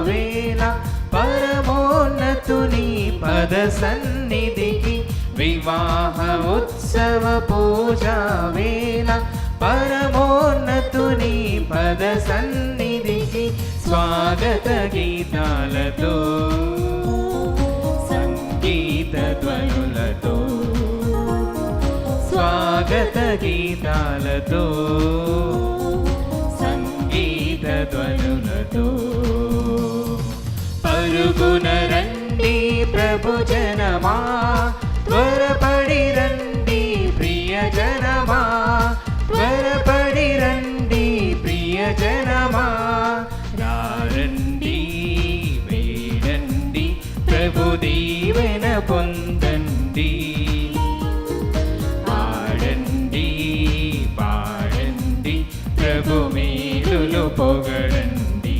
వేళ పరమోన్నతుని పద సన్నిధికి వివాహ ఉత్సవ పూజా వేళ పరమోన్నతుని పద సన్నిధికి స్వాగత గీతాలతో సంగీత ధ్వనులతో స్వాగత గీతాలతో సంగీత ధ్వనులతో పరుగున రండి ప్రభు జనమా త్వరపడి రండి ప్రియజనమా త్వరపడి రండి ప్రియజనమా రండి వేడండి ప్రభు దీవెన పొందండి ఆడండి పాడండి ప్రభు మేలులు పొగడండి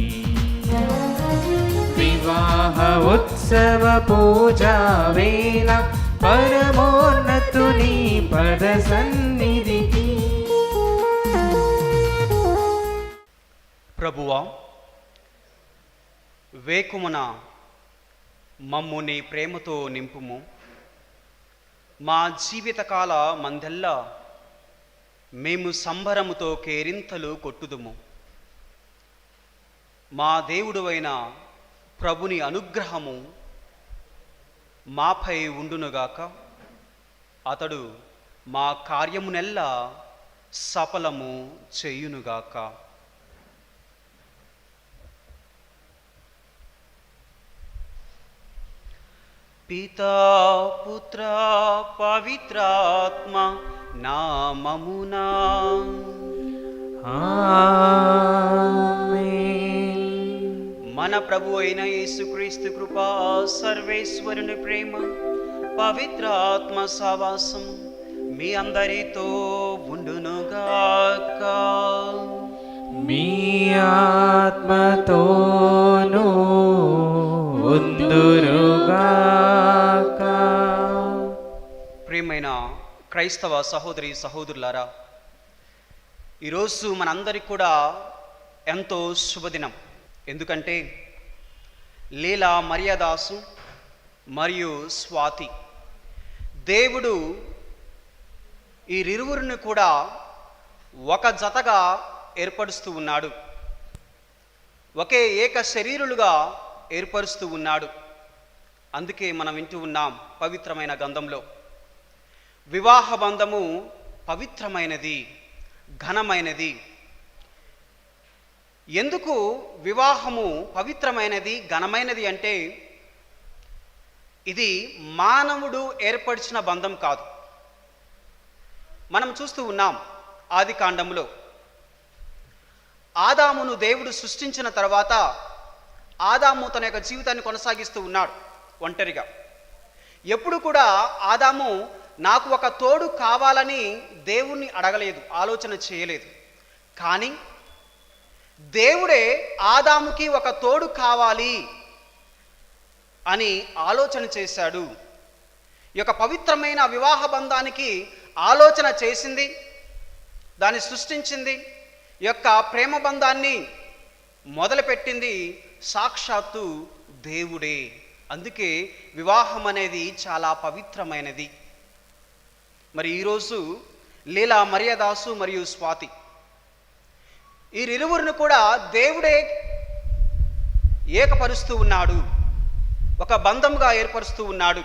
వివాహ ఉత్సవ పూజా వేళ పరమోన్నతుని పద సన్నిధికి. ప్రభువా, వేకుమున మమ్ము నీ ప్రేమతో నింపుము. మా జీవితకాల మందెల్లా మేము సంబరముతో కేరింతలు కొట్టుదుము. మా దేవుడువైన ప్రభుని అనుగ్రహము మాపై ఉండునుగాక. అతడు మా కార్యమునెల్లా సఫలము చేయునుగాక. పితా పుత్ర పవిత్రాత్మ నామమునా ఆమేన్. మన ప్రభు అయిన యేసుక్రీస్తు కృపా, సర్వేశ్వరుని ప్రేమ, పవిత్రాత్మ సహవాసం మీ అందరితో ఉండునుగాక. మీ ఆత్మతోనూ ఉండునుగాక. ప్రియమైన క్రైస్తవ సహోదరి సహోదరులారా, ఈరోజు మనందరికి కూడా ఎంతో శుభదినం. ఎందుకంటే లీలా మరియదాసు మరియు స్వాతి దేవుడు వీరిరువురిని కూడా ఒక జతగా ఏర్పరుస్తూ ఉన్నాడు. ఒకే ఏక శరీరులుగా ఏర్పరుస్తూ ఉన్నాడు. అందుకే మనం వింటూ ఉన్నాం పవిత్రమైన గ్రంథంలో, వివాహ బంధము పవిత్రమైనది, ఘనమైనది. ఎందుకు వివాహము పవిత్రమైనది, ఘనమైనది అంటే ఇది మానవుడు ఏర్పరిచిన బంధం కాదు. మనం చూస్తూ ఉన్నాం ఆది కాండంలో ఆదామును దేవుడు సృష్టించిన తర్వాత ఆదాము తన యొక్క జీవితాన్ని కొనసాగిస్తూ ఉన్నాడు ఒంటరిగా. ఎప్పుడు కూడా ఆదాము నాకు ఒక తోడు కావాలని దేవుణ్ణి అడగలేదు, ఆలోచన చేయలేదు. కానీ దేవుడే ఆదాముకి ఒక తోడు కావాలి అని ఆలోచన చేశాడు. ఈ యొక్క పవిత్రమైన వివాహ బంధానికి ఆలోచన చేసింది, దాన్ని సృష్టించింది, ఈ యొక్క ప్రేమ బంధాన్ని మొదలుపెట్టింది సాక్షాత్తు దేవుడే. అందుకే వివాహం అనేది చాలా పవిత్రమైనది. మరి ఈరోజు లీలా మరియదాసు మరియు స్వాతి వీరిరువురిని కూడా దేవుడే ఏకపరుస్తూ ఉన్నాడు, ఒక బంధంగా ఏర్పరుస్తూ ఉన్నాడు.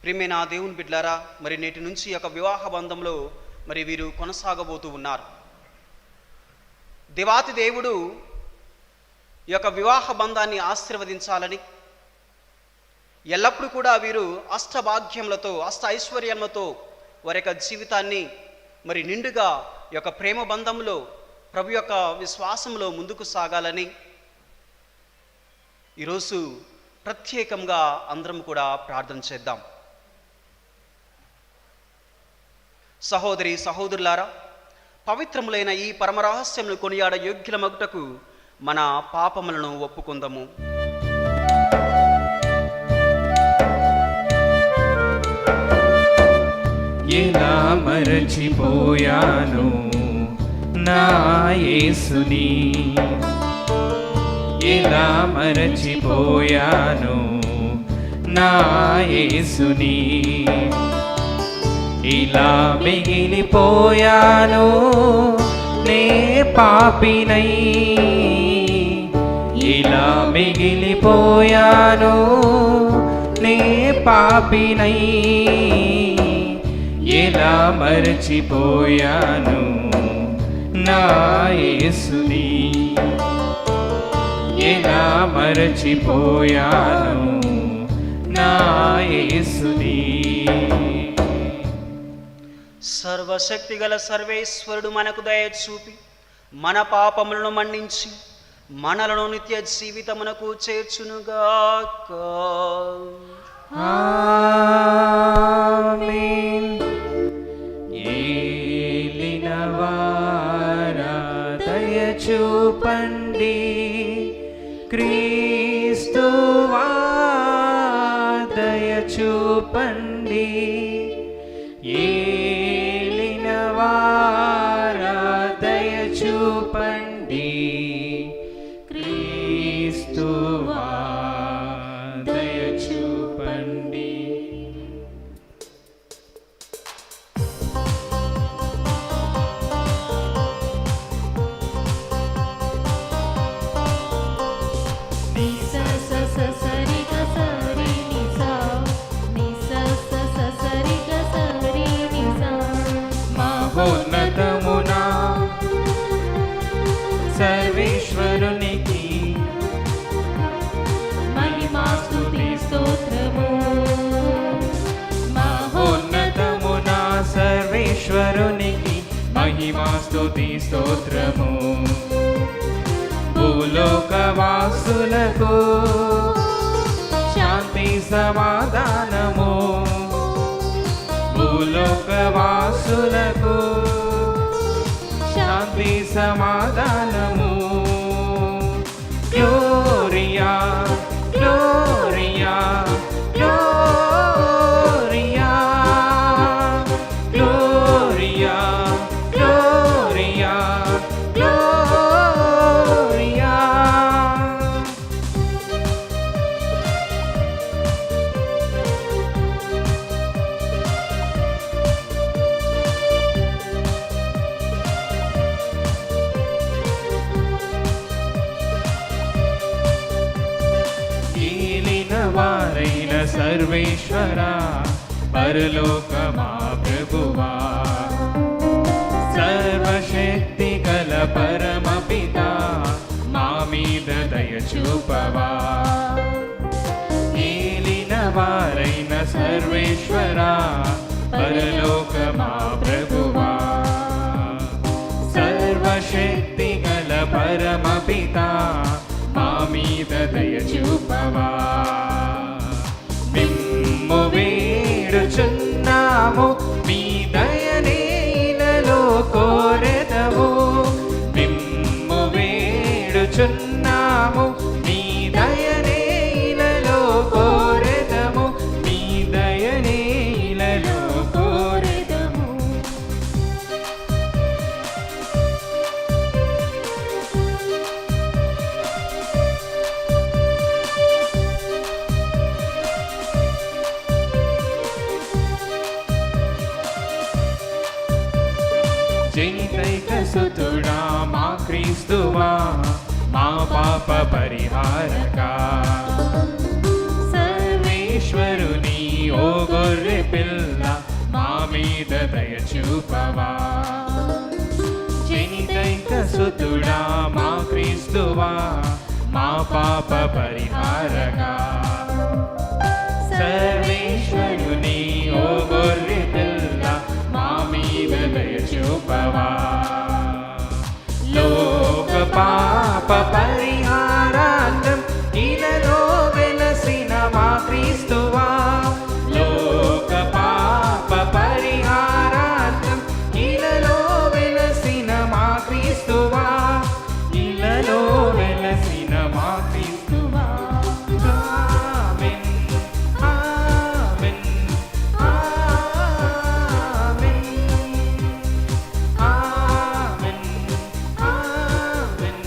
ప్రియమైన దేవుని బిడ్డలారా, మరి నేటి నుంచి ఒక వివాహ బంధంలో మరి వీరు కొనసాగబోతూ ఉన్నారు. దేవాతి దేవుడు ఈ యొక్క వివాహ బంధాన్ని ఆశీర్వదించాలని, ఎల్లప్పుడూ కూడా వీరు అష్టభాగ్యములతో, అష్ట ఐశ్వర్యములతో వారి యొక్క జీవితాన్ని మరి నిండుగా ఈ యొక్క ప్రేమ బంధంలో, ప్రభు యొక్క విశ్వాసంలో ముందుకు సాగాలని ఈరోజు ప్రత్యేకంగా అందరం కూడా ప్రార్థన చేద్దాం. సహోదరి సహోదరులారా, పవిత్రములైన ఈ పరమరహస్యమును కొనియాడ యోగ్యుల మగుటకు మన పాపములను ఒప్పుకుందాము. ఎలా మరచిపోయాను నా యేసుని, ఎలా మరచిపోయాను నా యేసుని, ఇలా మిగిలిపోయాను నే పాపినై, ఇలా మిగిలిపోయాను నే పాపినై, ఎలా మరచిపోయాను నా యేసుని, ఎలా మరచిపోయాను నా యేసుని. సర్వశక్తి గల సర్వేశ్వరుడు మనకు దయ చూపి మన పాపములను మన్నించి మనలను నిత్య జీవితమునకు చేర్చునుగాక. ఆమేన్. ఏలినవారా దయ చూపండి, క్రీస్తువా దయ చూపండి, ఏలినవారా దయ చూపండి, క్రీస్తువా దయ చూపండి. మహోన్నతమునా సర్వేశ్వరునికి మహిమా స్తుతి స్తోత్రము. మహోన్నతమునా సర్వేశ్వరునికి మహిమా స్తుతి స్తోత్రము. భూలోకవాసులకు శాంతి సమాధానము, భూలోకవాసులకు శాంతి సమాధానము. Gloria Gloria Gloria Gloria Gloria Gloria. వారైన సర్వేశ్వరా పరలోకమా ప్రభువా, సర్వశక్తి గల పరమపిత మా మీద దయ చూపవా. ఏలిన వారైన సర్వేశ్వరా పరలోకమా ప్రభువా, సర్వశక్తి గల పరమపిత మా మీద దయ చూపవా. మిమ్ము వేడుచున్నాము మీ దయనేలలో కోరెదము, మిమ్ము వేడుచున్నాము మీ దయనేలలో కోరెదము, మీ దయనేలలో కోరెదము. జనితైక సుతుడా మా క్రీస్తువా, మా పాప పరిహారకా, సర్వేశ్వరుని ఓ గొర్రె పిల్ల మా మీద దయ చూపవా. జనితైక సుతుడా మా క్రీస్తువా, మా పాప పరిహారకా, సర్వేశ్వరుని ఓ గొర్రె పిల్ల మా మీద దయ చూపవా. లోక పాప పరిహారార్థం ఇలలో వెలసిన మా క్రీస్తువా, లోక పాప పరిహారార్థం ఇలలో వెలసిన మా క్రీస్తువా, ఇలలో వెలసిన మా క్రీస్తువా. ఆమేన్ ఆమేన్ ఆమేన్ ఆమేన్ ఆమేన్ ఆమేన్.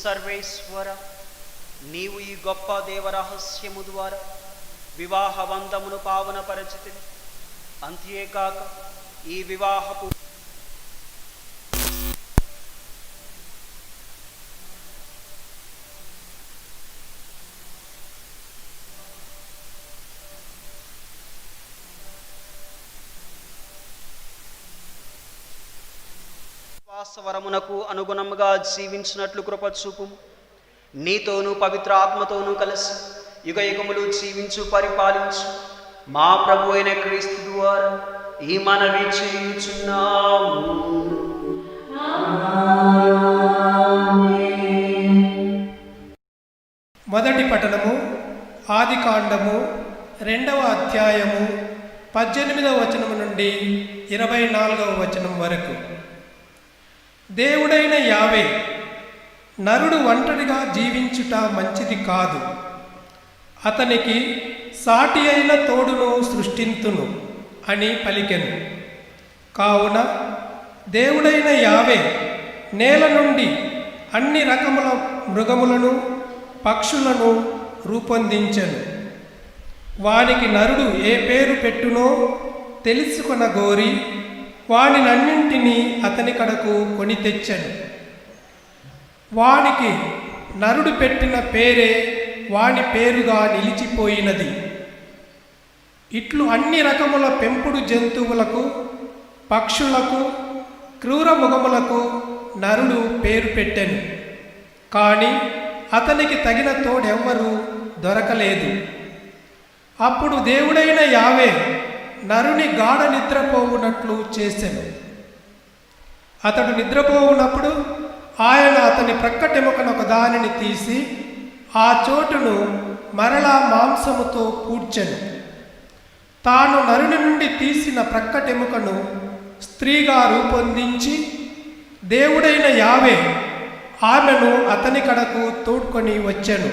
సర్వేశ్వర, నీవు ఈ గొప్ప దేవరహస్యము ద్వారా వివాహ బంధమును పావనపరచితివి. అంతేకాక ఈ వివాహపు విశ్వాసవరమునకు అనుగుణముగా జీవించినట్లు కృప చూపుము. నీతోనూ పవిత్ర ఆత్మతోనూ కలిసి యుగ యుగములు జీవించు పరిపాలించు మా ప్రభు అయిన క్రీస్తు ద్వారా ఈ మనవి చేయుచున్నాము. మొదటి పఠనము ఆదికాండము 2వ అధ్యాయము 18వ వచనము నుండి 24వ వచనం వరకు. దేవుడైన యావే, నరుడు ఒంటరిగా జీవించుట మంచిది కాదు, అతనికి సాటి అయిన తోడును సృష్టింతును అని పలికెను. కావున దేవుడైన యావే నేల నుండి అన్ని రకముల మృగములను పక్షులను రూపొందించెను. వానికి నరుడు ఏ పేరు పెట్టునో తెలుసుకొనగోరి వానినన్నింటినీ అతని కడకు కొని తెచ్చెను. వానికి నరుడు పెట్టిన పేరే వాని పేరుగా నిలిచిపోయినది. ఇట్లు అన్ని రకముల పెంపుడు జంతువులకు, పక్షులకు, క్రూర మృగములకు నరుడు పేరు పెట్టెను. కానీ అతనికి తగిన తోడెవ్వరూ దొరకలేదు. అప్పుడు దేవుడైన యావే నరుని గాఢ నిద్రపోవునట్లు చేసెను. అతడు నిద్రపోవునప్పుడు ఆయన అతని ప్రక్కటెముకనొక దానిని తీసి ఆ చోటును మరలా మాంసముతో పూడ్చెను. తాను నరుని నుండి తీసిన ప్రక్కటెముకను స్త్రీగా రూపొందించి దేవుడైన యావే ఆమెను అతని కడకు తోడ్కొని వచ్చెను.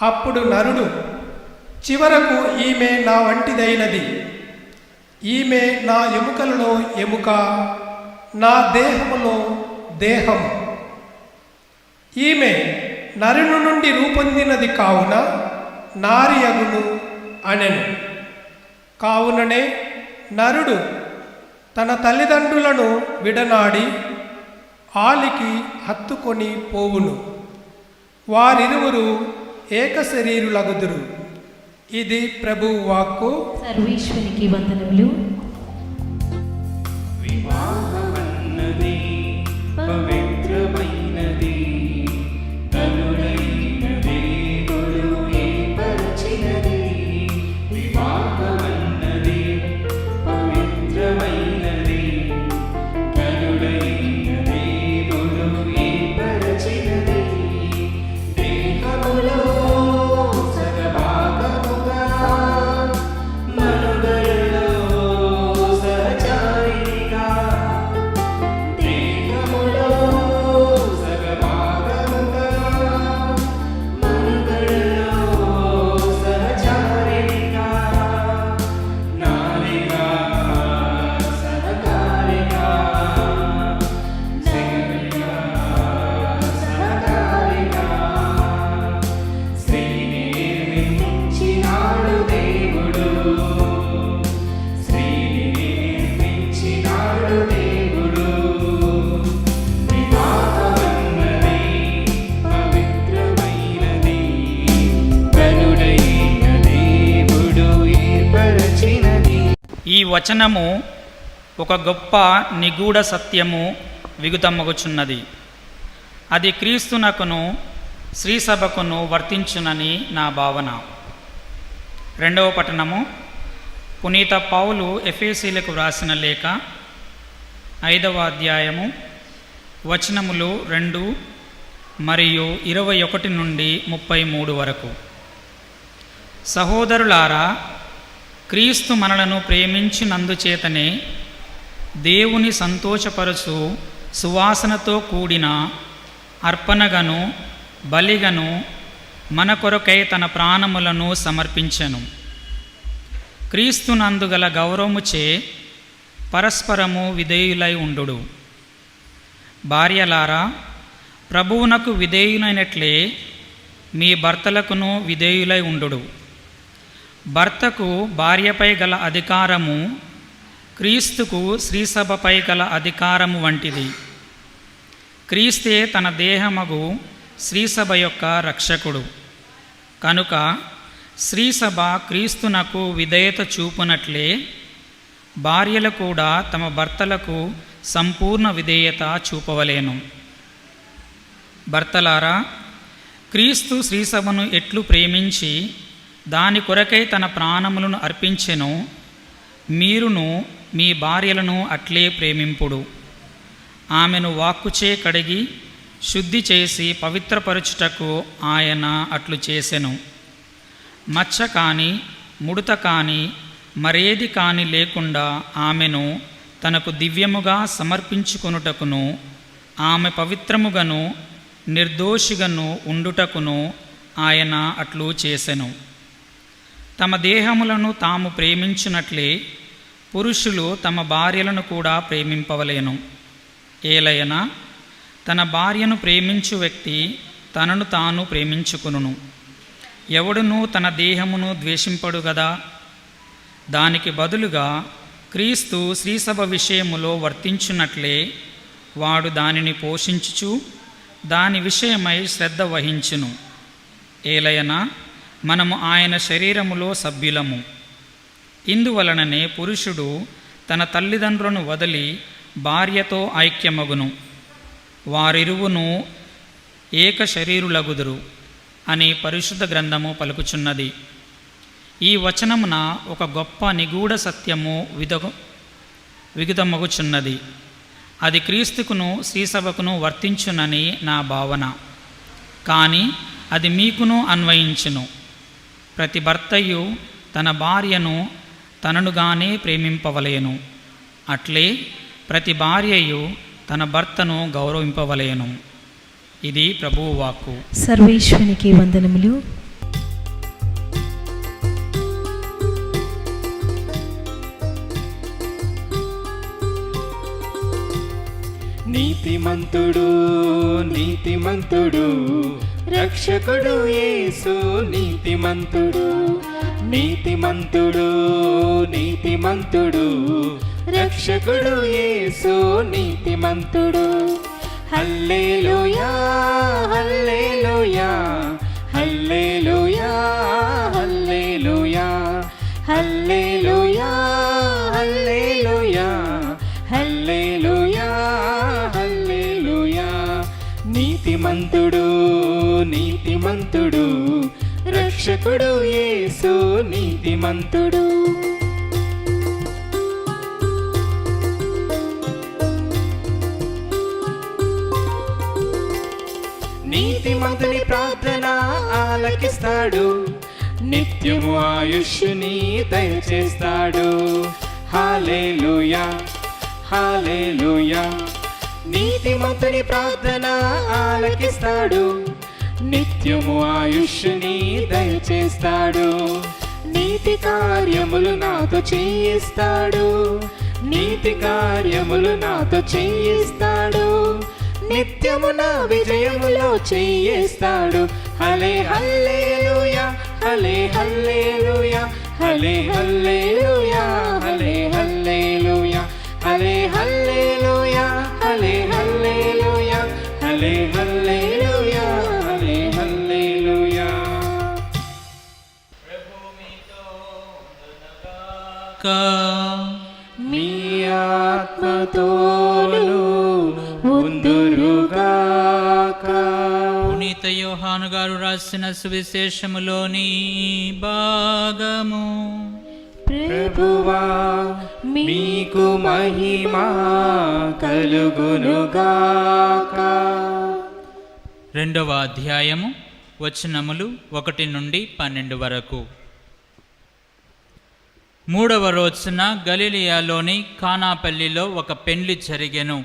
అప్పుడు నరుడు, చివరకు ఈమె నా వంటిదైనది, ఈమె నా ఎముకలలో ఎముక, నా దేహములో దేహము, ఈమె నరుని నుండి రూపొందినది కావున నారియగును అనెను. కావుననే నరుడు తన తల్లిదండ్రులను విడనాడి ఆలికి హత్తుకొని పోవును, వారిరువురు ఏక శరీరులగుదురు. ఇది ప్రభువు వాక్కు. సర్వేశ్వరికి వందనములు. వివాహమన్నది పవిత్రమైనది, తనుడైన దేవుడు ఏర్పరచినది. వివాహమన్నది పవిత్రమైనది, తనుడైన దేవుడు ఏర్పరచినది. దేహములో సగభాగముగా, మనుగడలో సహచారిగా, దేహములో సగభాగముగా, మనుగడలో సహచారిగా, నారిగా సహకారిగా, శరీరిగా సహకారిగా, స్త్రీని నిర్మించినాడు దేవుడు, స్త్రీని నిర్మించినాడు దేవుడు. వివాహమన్నది పవిత్రమైనది, తనుడైన దేవుడు ఏర్పరచినది. ఈ వచనము ఒక గొప్ప నిగూఢ సత్యము విగుతమ్మగుచున్నది. అది క్రీస్తునకును శ్రీసభకును వర్తించునని నా భావన. 2వ పట్టణము పునీత పౌలు ఎఫెసీలకు వ్రాసిన లేఖ 5వ అధ్యాయము వచనములు 2 మరియు 21 నుండి 33 వరకు. సహోదరులారా, క్రీస్తు మనలను ప్రేమించినందుచేతనే దేవుని సంతోషపరచు సువాసనతో కూడిన అర్పణగను బలిగను మన కొరకై తన ప్రాణములను సమర్పించెను. క్రీస్తునందు గల గౌరవముచే పరస్పరము విధేయులై ఉండుడు. భార్యలారా, ప్రభువునకు విధేయులైనట్లే మీ భర్తలకును విధేయులై ఉండుడు. భర్తకు భార్యపై గల అధికారము క్రీస్తుకు శ్రీసభపై గల అధికారము వంటిది. క్రీస్తే తన దేహమగు శ్రీసభ యొక్క రక్షకుడు. కనుక శ్రీసభ క్రీస్తునకు విధేయత చూపునట్లే భార్యలు కూడా తమ భర్తలకు సంపూర్ణ విధేయత చూపవలేను. భర్తలారా, క్రీస్తు శ్రీసభను ఎట్లు ప్రేమించి దాని కొరకై తన ప్రాణములను అర్పించెను, మీరును మీ భార్యలను అట్లే ప్రేమింపుడు. ఆమెను వాక్కుచే కడిగి శుద్ధి చేసి పవిత్రపరచుటకు ఆయన అట్లు చేసెను. మచ్చ కాని ముడత కాని మరేది కాని లేకుండా ఆమెను తనకు దివ్యముగా సమర్పించుకొనుటకును ఆమె పవిత్రముగను నిర్దోషిగను ఉండుటకును ఆయన అట్లు చేసెను. తమ దేహములను తాము ప్రేమించునట్లే పురుషులు తమ భార్యలను కూడా ప్రేమింపవలేను. ఏలయనా తన భార్యను ప్రేమించు వ్యక్తి తనను తాను ప్రేమించుకొనును. ఎవడునూ తన దేహమును ద్వేషింపడు గదా. దానికి బదులుగా క్రీస్తు శ్రీసభ విషయములో వర్తించున్నట్లే వాడు దానిని పోషించుచు దాని విషయమై శ్రద్ధ వహించును. ఏలయనా మనము ఆయన శరీరములో సభ్యులము. ఇందువలననే పురుషుడు తన తల్లిదండ్రులను వదిలి భార్యతో ఐక్యమగును, వారిరువును ఏక శరీరులగుదురు అని పరిశుద్ధ గ్రంథము పలుకుచున్నది. ఈ వచనమున ఒక గొప్ప నిగూఢ సత్యము విగుదమగుచున్నది. అది క్రీస్తుకును శ్రీసభకును వర్తించునని నా భావన. కానీ అది మీకును అన్వయించును. ప్రతి భర్తయు తన భార్యను తననుగానే ప్రేమింపవలేను. అట్లే ప్రతి భార్యయు తన భర్తను గౌరవింపవలేను. ఇది ప్రభువు వాక్కు. సర్వేశ్వనికి వందనములు. నీతిమంతుడు నీతిమంతుడు రక్షకుడు యేసు నీతిమంతుడు. నీతిమంతుడు నీతిమంతుడు రక్షకుడు యేసు నీతిమంతుడు. హల్లెలూయా హల్లెలూయా హల్లెలూయా హల్లెలూయా హల్లెలూయా హల్లెలూయా హల్లెలూయా హల్లెలూయా. నీతిమంతుడు నీతిమంతుడు రక్షకుడు యేసు నీతిమంతుడు. నీతిమంతుని ప్రార్థన ఆలకిస్తాడు, నిత్యము ఆయుష్ని దయచేస్తాడు. హల్లెలూయా హల్లెలూయా. నీతిమంతుని ప్రార్థన ఆలకిస్తాడు, నిత్యము ఆయుష్ని దయచేస్తాడు. నీతి కార్యములు నాతో చేయిస్తాడు, నీతి కార్యములు నాతో చేయిస్తాడు. నిత్యము నా విజయములో చేయిస్తాడు. హల్లే హల్లెలూయా హల్లే హల్లెలూయా హల్లే హల్లెలూయా హల్లే హల్లెలూయా హల్లే హల్లెలూయా హల్లే హల్లెలూయా హల్లే హల్లెలూయా హల్లే హల్లెలూయా. మీ ఆత్మతోను ఉందురుగాక. పునీత యోహాను గారు రాసిన సువిశేషములోని భాగము. ప్రభువా మీకు మహిమా కలుగునుగాక. 2వ అధ్యాయము వచనములు 1 నుండి 12 వరకు. 3వ రోజున గలిలియాలోని కానాపల్లిలో ఒక పెండ్లి జరిగెను.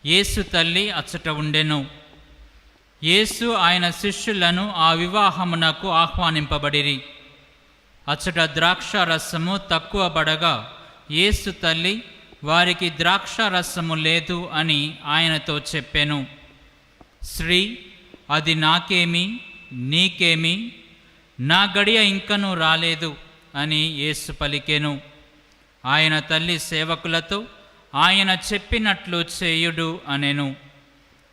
యేసు తల్లి అచ్చట ఉండెను. యేసు ఆయన శిష్యులను ఆ వివాహమునకు ఆహ్వానింపబడిరి. అచ్చట ద్రాక్షారసము తక్కువ పడగా యేసు తల్లి వారికి ద్రాక్షారసము లేదు అని ఆయనతో చెప్పెను. స్త్రీ, అది నాకేమి, నీకేమి, నా గడియ ఇంకనూ రాలేదు అని యేసు పలికెను. ఆయన తల్లి సేవకులతో, ఆయన చెప్పినట్లు చేయుడు అనెను.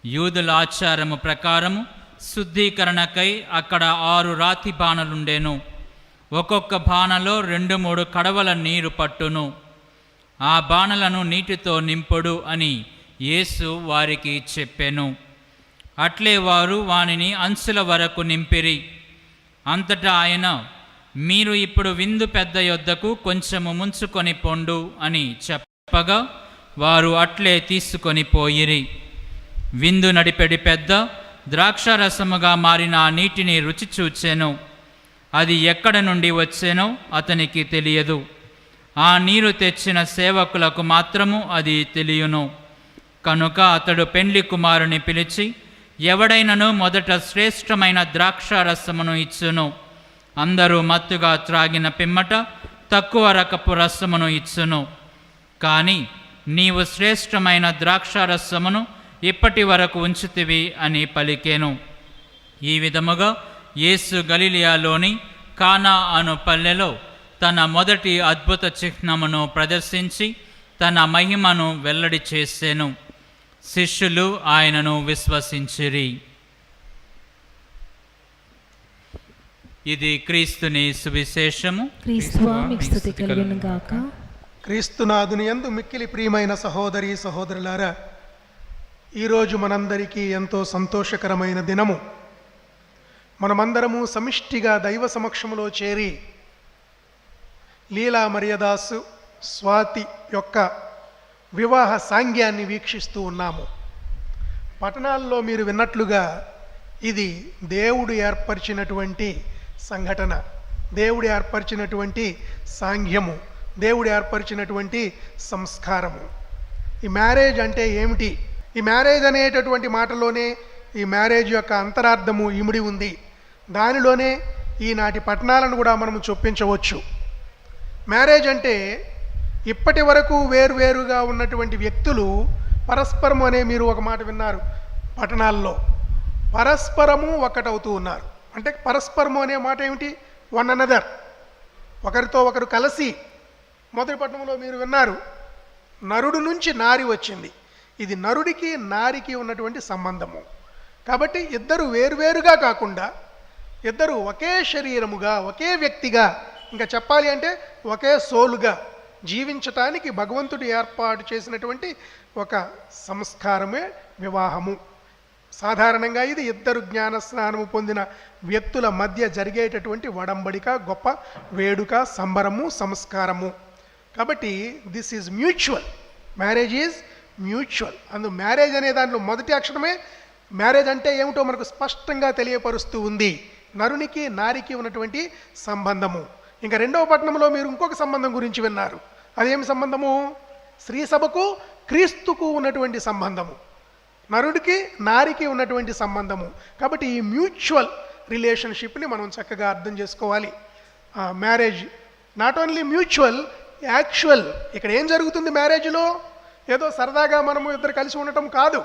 యూదుల ఆచారము ప్రకారము శుద్ధీకరణకై అక్కడ 6 రాతి బాణలుండెను. ఒక్కొక్క బాణలో 2-3 కడవల నీరు పట్టును. ఆ బాణలను నీటితో నింపుడు అని యేసు వారికి చెప్పెను. అట్లే వారు వానిని అంచుల వరకు నింపిరి. అంతటా ఆయన, మీరు ఇప్పుడు విందు పెద్ద యొద్దకు కొంచెము ముంచుకొని పొండు అని చెప్పగా వారు అట్లే తీసుకొని పోయిరి. విందు నడిపెడి పెద్ద ద్రాక్షారసముగా మారిన ఆ నీటిని రుచి చూచెను. అది ఎక్కడ నుండి వచ్చెనో అతనికి తెలియదు. ఆ నీరు తెచ్చిన సేవకులకు మాత్రము అది తెలియను. కనుక అతడు పెండ్లి కుమారుని పిలిచి, ఎవడైనను మొదట శ్రేష్టమైన ద్రాక్షారసమును ఇచ్చును, అందరూ మత్తుగా త్రాగిన పిమ్మట తక్కువ రకపు రసమును ఇచ్చును. కానీ నీవు శ్రేష్టమైన ద్రాక్షారసమును ఇప్పటి వరకు ఉంచుతివి అని పలికెను. ఈ విధముగా యేసు గలిలియాలోని కానా అను పల్లెలో తన మొదటి అద్భుత చిహ్నమును ప్రదర్శించి తన మహిమను వెల్లడి చేసెను. శిష్యులు ఆయనను విశ్వసించిరి. ఇది క్రీస్తుని సువిశేషము. క్రీస్తువా మీకు స్తుతి కలుగును గాక. క్రీస్తునాథుని యందు మిక్కిలి ప్రియమైన సహోదరి సహోదరులారా, ఈరోజు మనందరికీ ఎంతో సంతోషకరమైన దినము. మనమందరము సమిష్టిగా దైవ సమక్షములో చేరి లీలా మరియదాసు స్వాతి యొక్క వివాహ సాంగ్యాన్ని వీక్షిస్తూ ఉన్నాము. పట్టణాల్లో మీరు విన్నట్లుగా ఇది దేవుడు ఏర్పరిచినటువంటి సంఘటన, దేవుడు ఏర్పరిచినటువంటి సాంఘ్యము, దేవుడు ఏర్పరిచినటువంటి సంస్కారము. ఈ మ్యారేజ్ అంటే ఏమిటి? ఈ మ్యారేజ్ అనేటటువంటి మాటలోనే ఈ మ్యారేజ్ యొక్క అంతరార్థము ఇమిడి ఉంది. దానిలోనే ఈనాటి పట్టణాలను కూడా మనము చొప్పించవచ్చు. మ్యారేజ్ అంటే ఇప్పటి వరకు వేరువేరుగా ఉన్నటువంటి వ్యక్తులు పరస్పరము అనే మీరు ఒక మాట విన్నారు. పట్టణాల్లో పరస్పరము ఒకటవుతూ ఉన్నారు. అంటే పరస్పరము అనే మాట ఏమిటి? వన్ అనదర్, ఒకరితో ఒకరు కలిసి. మొదటి పట్టణంలో మీరు విన్నారు, నరుడు నుంచి నారి వచ్చింది. ఇది నరుడికి నారికి ఉన్నటువంటి సంబంధము. కాబట్టి ఇద్దరు వేరువేరుగా కాకుండా ఇద్దరు ఒకే శరీరముగా, ఒకే వ్యక్తిగా, ఇంకా చెప్పాలి అంటే ఒకే సోలుగా జీవించటానికి భగవంతుడు ఏర్పాటు చేసినటువంటి ఒక సంస్కారమే వివాహము. సాధారణంగా ఇది ఇద్దరు జ్ఞానస్నానము పొందిన వ్యక్తుల మధ్య జరిగేటటువంటి వడంబడిక, గొప్ప వేడుక, సంబరము, సంస్కారము. కాబట్టి this is mutual. Marriage is mutual. అందు మ్యారేజ్ అనే దాంట్లో మొదటి అక్షరమే మ్యారేజ్ అంటే ఏమిటో మనకు స్పష్టంగా తెలియపరుస్తూ ఉంది. నరునికి నారికి ఉన్నటువంటి సంబంధము. ఇంకా రెండవ పట్టణంలో మీరు ఇంకొక సంబంధం గురించి విన్నారు. అదేమి సంబంధము? స్త్రీ సభకు క్రీస్తుకు ఉన్నటువంటి సంబంధము, నరుడికి నారికి ఉన్నటువంటి సంబంధము. కాబట్టి ఈ మ్యూచువల్ రిలేషన్షిప్ని మనం చక్కగా అర్థం చేసుకోవాలి. Marriage not only mutual, actual. ఇక్కడ ఏం జరుగుతుంది మ్యారేజ్లో? ఏదో సరదాగా మనము ఇద్దరు కలిసి ఉండటం కాదు.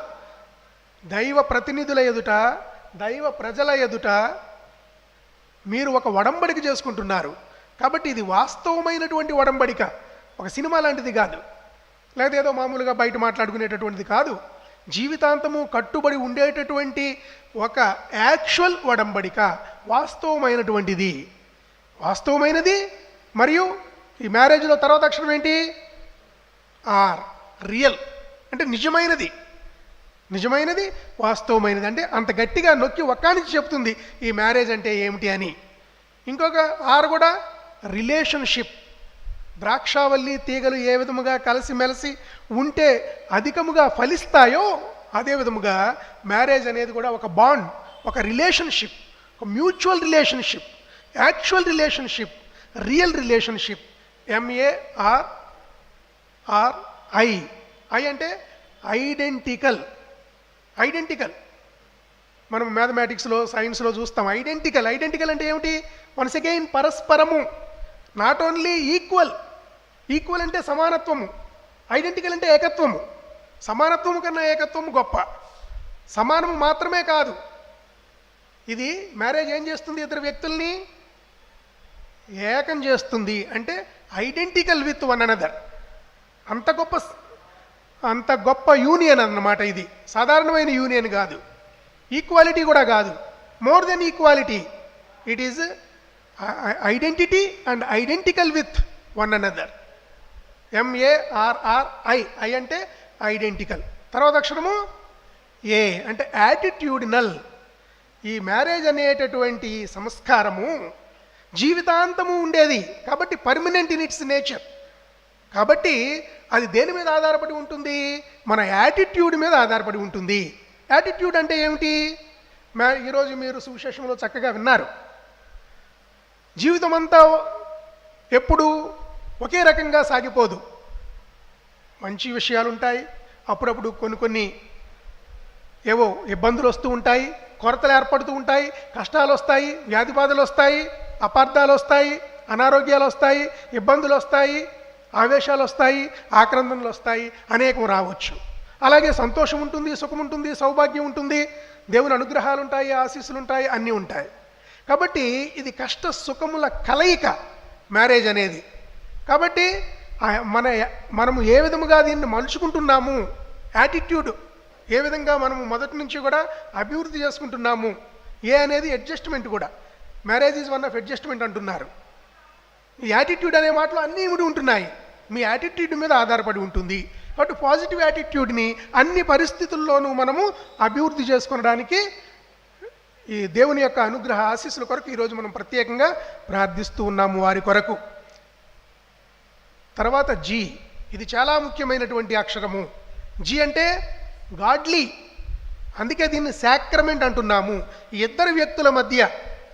దైవ ప్రతినిధుల ఎదుట, దైవ ప్రజల ఎదుట మీరు ఒక వడంబడిక చేసుకుంటున్నారు. కాబట్టి ఇది వాస్తవమైనటువంటి వడంబడిక, ఒక సినిమా లాంటిది కాదు, లేదా ఏదో మామూలుగా బయట మాట్లాడుకునేటటువంటిది కాదు. జీవితాంతము కట్టుబడి ఉండేటటువంటి ఒక యాక్చువల్ వడంబడిక, వాస్తవమైనటువంటిది, వాస్తవమైనది. మరియు ఈ మ్యారేజ్లో తర్వాత అక్షరం ఏంటి? R, real. అంటే నిజమైనది, నిజమైనది, వాస్తవమైనది. అంటే అంత గట్టిగా నొక్కి ఒక్కానికి చెప్తుంది ఈ మ్యారేజ్ అంటే ఏమిటి అని. ఇంకొక ఆర్ కూడా రిలేషన్షిప్. ద్రాక్షావల్లి తీగలు ఏ విధముగా కలిసిమెలిసి ఉంటే అధికముగా ఫలిస్తాయో అదే విధముగా మ్యారేజ్ అనేది కూడా ఒక బాండ్, ఒక రిలేషన్షిప్, ఒక mutual relationship, actual relationship, real relationship. MARRI. I అంటే ఐడెంటికల్. ఐడెంటికల్ మనం మ్యాథమెటిక్స్లో, సైన్స్లో చూస్తాం. ఐడెంటికల్. ఐడెంటికల్ అంటే ఏమిటి? వన్స్ అగైన్ పరస్పరము. Not only equal. ఈక్వల్ అంటే సమానత్వము, ఐడెంటికల్ అంటే ఏకత్వము. సమానత్వము కన్నా ఏకత్వము గొప్ప. సమానము మాత్రమే కాదు, ఇది మ్యారేజ్ ఏం చేస్తుంది? ఇద్దరు వ్యక్తుల్ని ఏకం చేస్తుంది. అంటే ఐడెంటికల్ విత్ వన్ అనదర్. అంత గొప్ప యూనియన్ అన్నమాట. ఇది సాధారణమైన యూనియన్ కాదు, ఈక్వాలిటీ కూడా కాదు, more than equality. It is identity and identical with one another. MARRI, I అంటే ఐడెంటికల్. తర్వాత అక్షరము ఏ అంటే యాటిట్యూడినల్. ఈ మ్యారేజ్ అనేటటువంటి సంస్కారము జీవితాంతము ఉండేది కాబట్టి పర్మనెంట్ ఇన్ ఇట్స్ నేచర్. కాబట్టి అది దేని మీద ఆధారపడి ఉంటుంది? మన యాటిట్యూడ్ మీద ఆధారపడి ఉంటుంది. యాటిట్యూడ్ అంటే ఏమిటి? ఈరోజు మీరు సువిశేషంలో చక్కగా విన్నారు. జీవితం అంతా ఎప్పుడు ఒకే రకంగా సాగిపోదు. మంచి విషయాలు ఉంటాయి, అప్పుడప్పుడు కొన్ని ఏవో ఇబ్బందులు వస్తూ ఉంటాయి, కొరతలు ఏర్పడుతూ ఉంటాయి, కష్టాలు వస్తాయి, వ్యాధి బాధలు వస్తాయి, అపార్థాలు వస్తాయి, అనారోగ్యాలు వస్తాయి, ఇబ్బందులు వస్తాయి, ఆవేశాలు వస్తాయి, ఆక్రందనలు వస్తాయి, అనేకం రావచ్చు. అలాగే సంతోషం ఉంటుంది, సుఖం ఉంటుంది, సౌభాగ్యం ఉంటుంది, దేవుని అనుగ్రహాలు ఉంటాయి, ఆశీస్సులు ఉంటాయి, అన్నీ ఉంటాయి. కాబట్టి ఇది కష్ట సుఖముల కలయిక మ్యారేజ్ అనేది. కాబట్టి మనము ఏ విధముగా దీన్ని మలుచుకుంటున్నాము, యాటిట్యూడ్ ఏ విధంగా మనము మొదటి నుంచి కూడా అభివృద్ధి చేసుకుంటున్నాము. ఏ అనేది అడ్జస్ట్మెంట్ కూడా. Marriage is one of adjustment అంటున్నారు. ఈ యాటిట్యూడ్ అనే మాటలు అన్నీ ఇమిడి ఉంటున్నాయి. మీ యాటిట్యూడ్ మీద ఆధారపడి ఉంటుంది. కాబట్టి పాజిటివ్ యాటిట్యూడ్ని అన్ని పరిస్థితుల్లోనూ మనము అభివృద్ధి చేసుకోవడానికి ఈ దేవుని యొక్క అనుగ్రహ ఆశీస్సుల కొరకు ఈరోజు మనం ప్రత్యేకంగా ప్రార్థిస్తూ ఉన్నాము వారి కొరకు. తర్వాత జీ, ఇది చాలా ముఖ్యమైనటువంటి అక్షరము. జీ అంటే గాడ్లీ. అందుకే దీన్ని సాక్రమెంట్ అంటున్నాము. ఈ ఇద్దరు వ్యక్తుల మధ్య,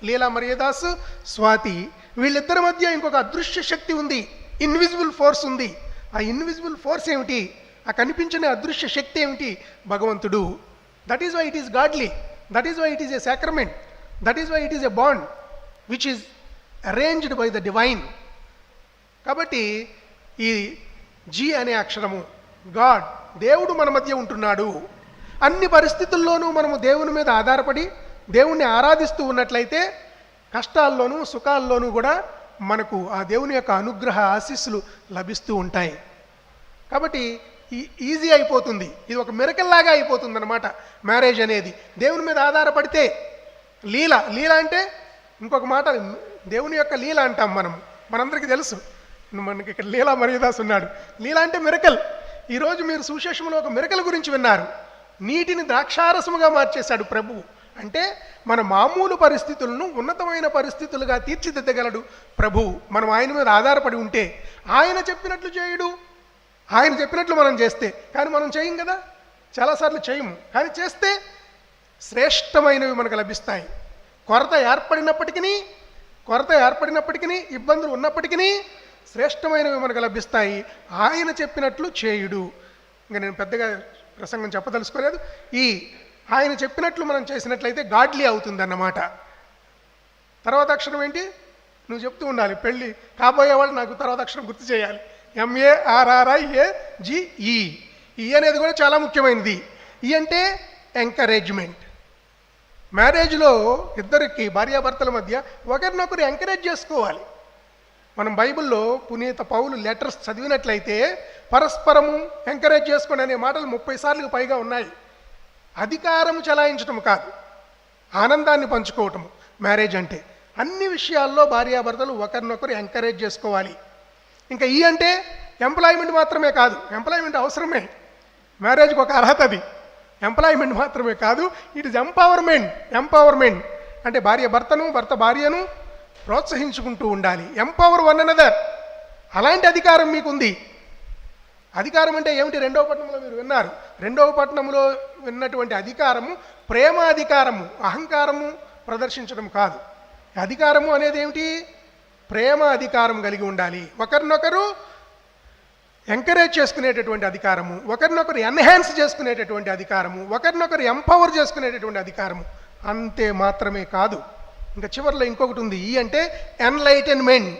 లీలా మరియదాసు, స్వాతి, వీళ్ళిద్దరి మధ్య ఇంకొక అదృశ్య శక్తి ఉంది, ఇన్విజిబుల్ ఫోర్స్ ఉంది. ఆ ఇన్విజిబుల్ ఫోర్స్ ఏమిటి? ఆ కనిపించని అదృశ్య శక్తి ఏమిటి? భగవంతుడు. That is why it is godly. That is why it is a sacrament. That is why it is a bond which is arranged by the divine. కాబట్టి ఈ జీ అనే అక్షరము గాడ్, దేవుడు మన మధ్య ఉంటున్నాడు. అన్ని పరిస్థితుల్లోనూ మనము దేవుని మీద ఆధారపడి దేవుణ్ణి ఆరాధిస్తూ ఉన్నట్లయితే కష్టాల్లోనూ సుఖాల్లోనూ కూడా మనకు ఆ దేవుని యొక్క అనుగ్రహ ఆశీస్సులు లభిస్తూ ఉంటాయి. కాబట్టి ఈజీ అయిపోతుంది. ఇది ఒక మిరకల్ లాగా అయిపోతుంది అన్నమాట మ్యారేజ్ అనేది. దేవుని మీద ఆధారపడితే లీల అంటే ఇంకొక మాట, దేవుని యొక్క లీల అంటాం మనందరికీ తెలుసు. మనకి ఇక్కడ లీలా మరియదాస్ ఉన్నాడు. లీల అంటే మిరకల్. ఈరోజు మీరు సువిశేషంలో ఒక మిరకల్ గురించి విన్నారు. నీటిని ద్రాక్షారసముగా మార్చేశాడు ప్రభువు. అంటే మన మామూలు పరిస్థితులను ఉన్నతమైన పరిస్థితులుగా తీర్చిదిద్దగలడు ప్రభువు. మనం ఆయన మీద ఆధారపడి ఉంటే ఆయన చెప్పినట్లు చేయుడు. ఆయన చెప్పినట్లు మనం చేస్తే, కానీ మనం చేయం కదా, చాలాసార్లు చేయము. కానీ చేస్తే శ్రేష్టమైనవి మనకు లభిస్తాయి. కొరత ఏర్పడినప్పటికీ ఇబ్బందులు ఉన్నప్పటికీ శ్రేష్టమైనవి మనకు లభిస్తాయి. ఆయన చెప్పినట్లు చేయుడు. ఇంకా నేను పెద్దగా ప్రసంగం చెప్పదలుచుకోలేదు. ఆయన చెప్పినట్లు మనం చేసినట్లయితే గాడ్లీ అవుతుంది అన్నమాట. తర్వాత అక్షరం ఏంటి? నువ్వు చెప్తూ ఉండాలి. పెళ్ళి కాబోయేవాళ్ళు నాకు తర్వాత అక్షరం గుర్తు చేయాలి. MARRIAGE. ఈ అనేది కూడా చాలా ముఖ్యమైనది. ఈ అంటే ఎంకరేజ్మెంట్. మ్యారేజ్లో ఇద్దరికి భార్యాభర్తల మధ్య ఒకరినొకరు ఎంకరేజ్ చేసుకోవాలి. మనం బైబిల్లో పునీత పౌలు లెటర్స్ చదివినట్లయితే పరస్పరము ఎంకరేజ్ చేసుకోండి అనే మాటలు 30 సార్లకు పైగా ఉన్నాయి. అధికారము చలాయించటం కాదు, ఆనందాన్ని పంచుకోవటము మ్యారేజ్ అంటే. అన్ని విషయాల్లో భార్యాభర్తలు ఒకరినొకరు ఎంకరేజ్ చేసుకోవాలి. ఇంకా ఈ అంటే ఎంప్లాయ్మెంట్ మాత్రమే కాదు, ఎంప్లాయ్మెంట్ అవసరమే, మ్యారేజ్కి ఒక అర్హత అది. ఎంప్లాయ్మెంట్ మాత్రమే కాదు, ఇట్ ఇస్ ఎంపవర్మెంట్ అంటే భర్త భార్యను ప్రోత్సహించుకుంటూ ఉండాలి. Empower one another. అలాంటి అధికారం మీకుంది. అధికారం అంటే ఏమిటి? 2వ పట్టణంలో మీరు విన్నారు. 2వ పట్టణంలో విన్నటువంటి అధికారము ప్రేమ అధికారము, అహంకారము ప్రదర్శించడం కాదు. అధికారము అనేది ఏమిటి? ప్రేమ అధికారం కలిగి ఉండాలి. ఒకరినొకరు ఎంకరేజ్ చేసుకునేటటువంటి అధికారము, ఒకరినొకరు ఎన్హాన్స్ చేసుకునేటటువంటి అధికారము, ఒకరినొకరు ఎంపవర్ చేసుకునేటటువంటి అధికారము. అంతే మాత్రమే కాదు, ఇంకా చివరిలో ఇంకొకటి ఉంది. ఈ అంటే ఎన్లైటన్మెంట్.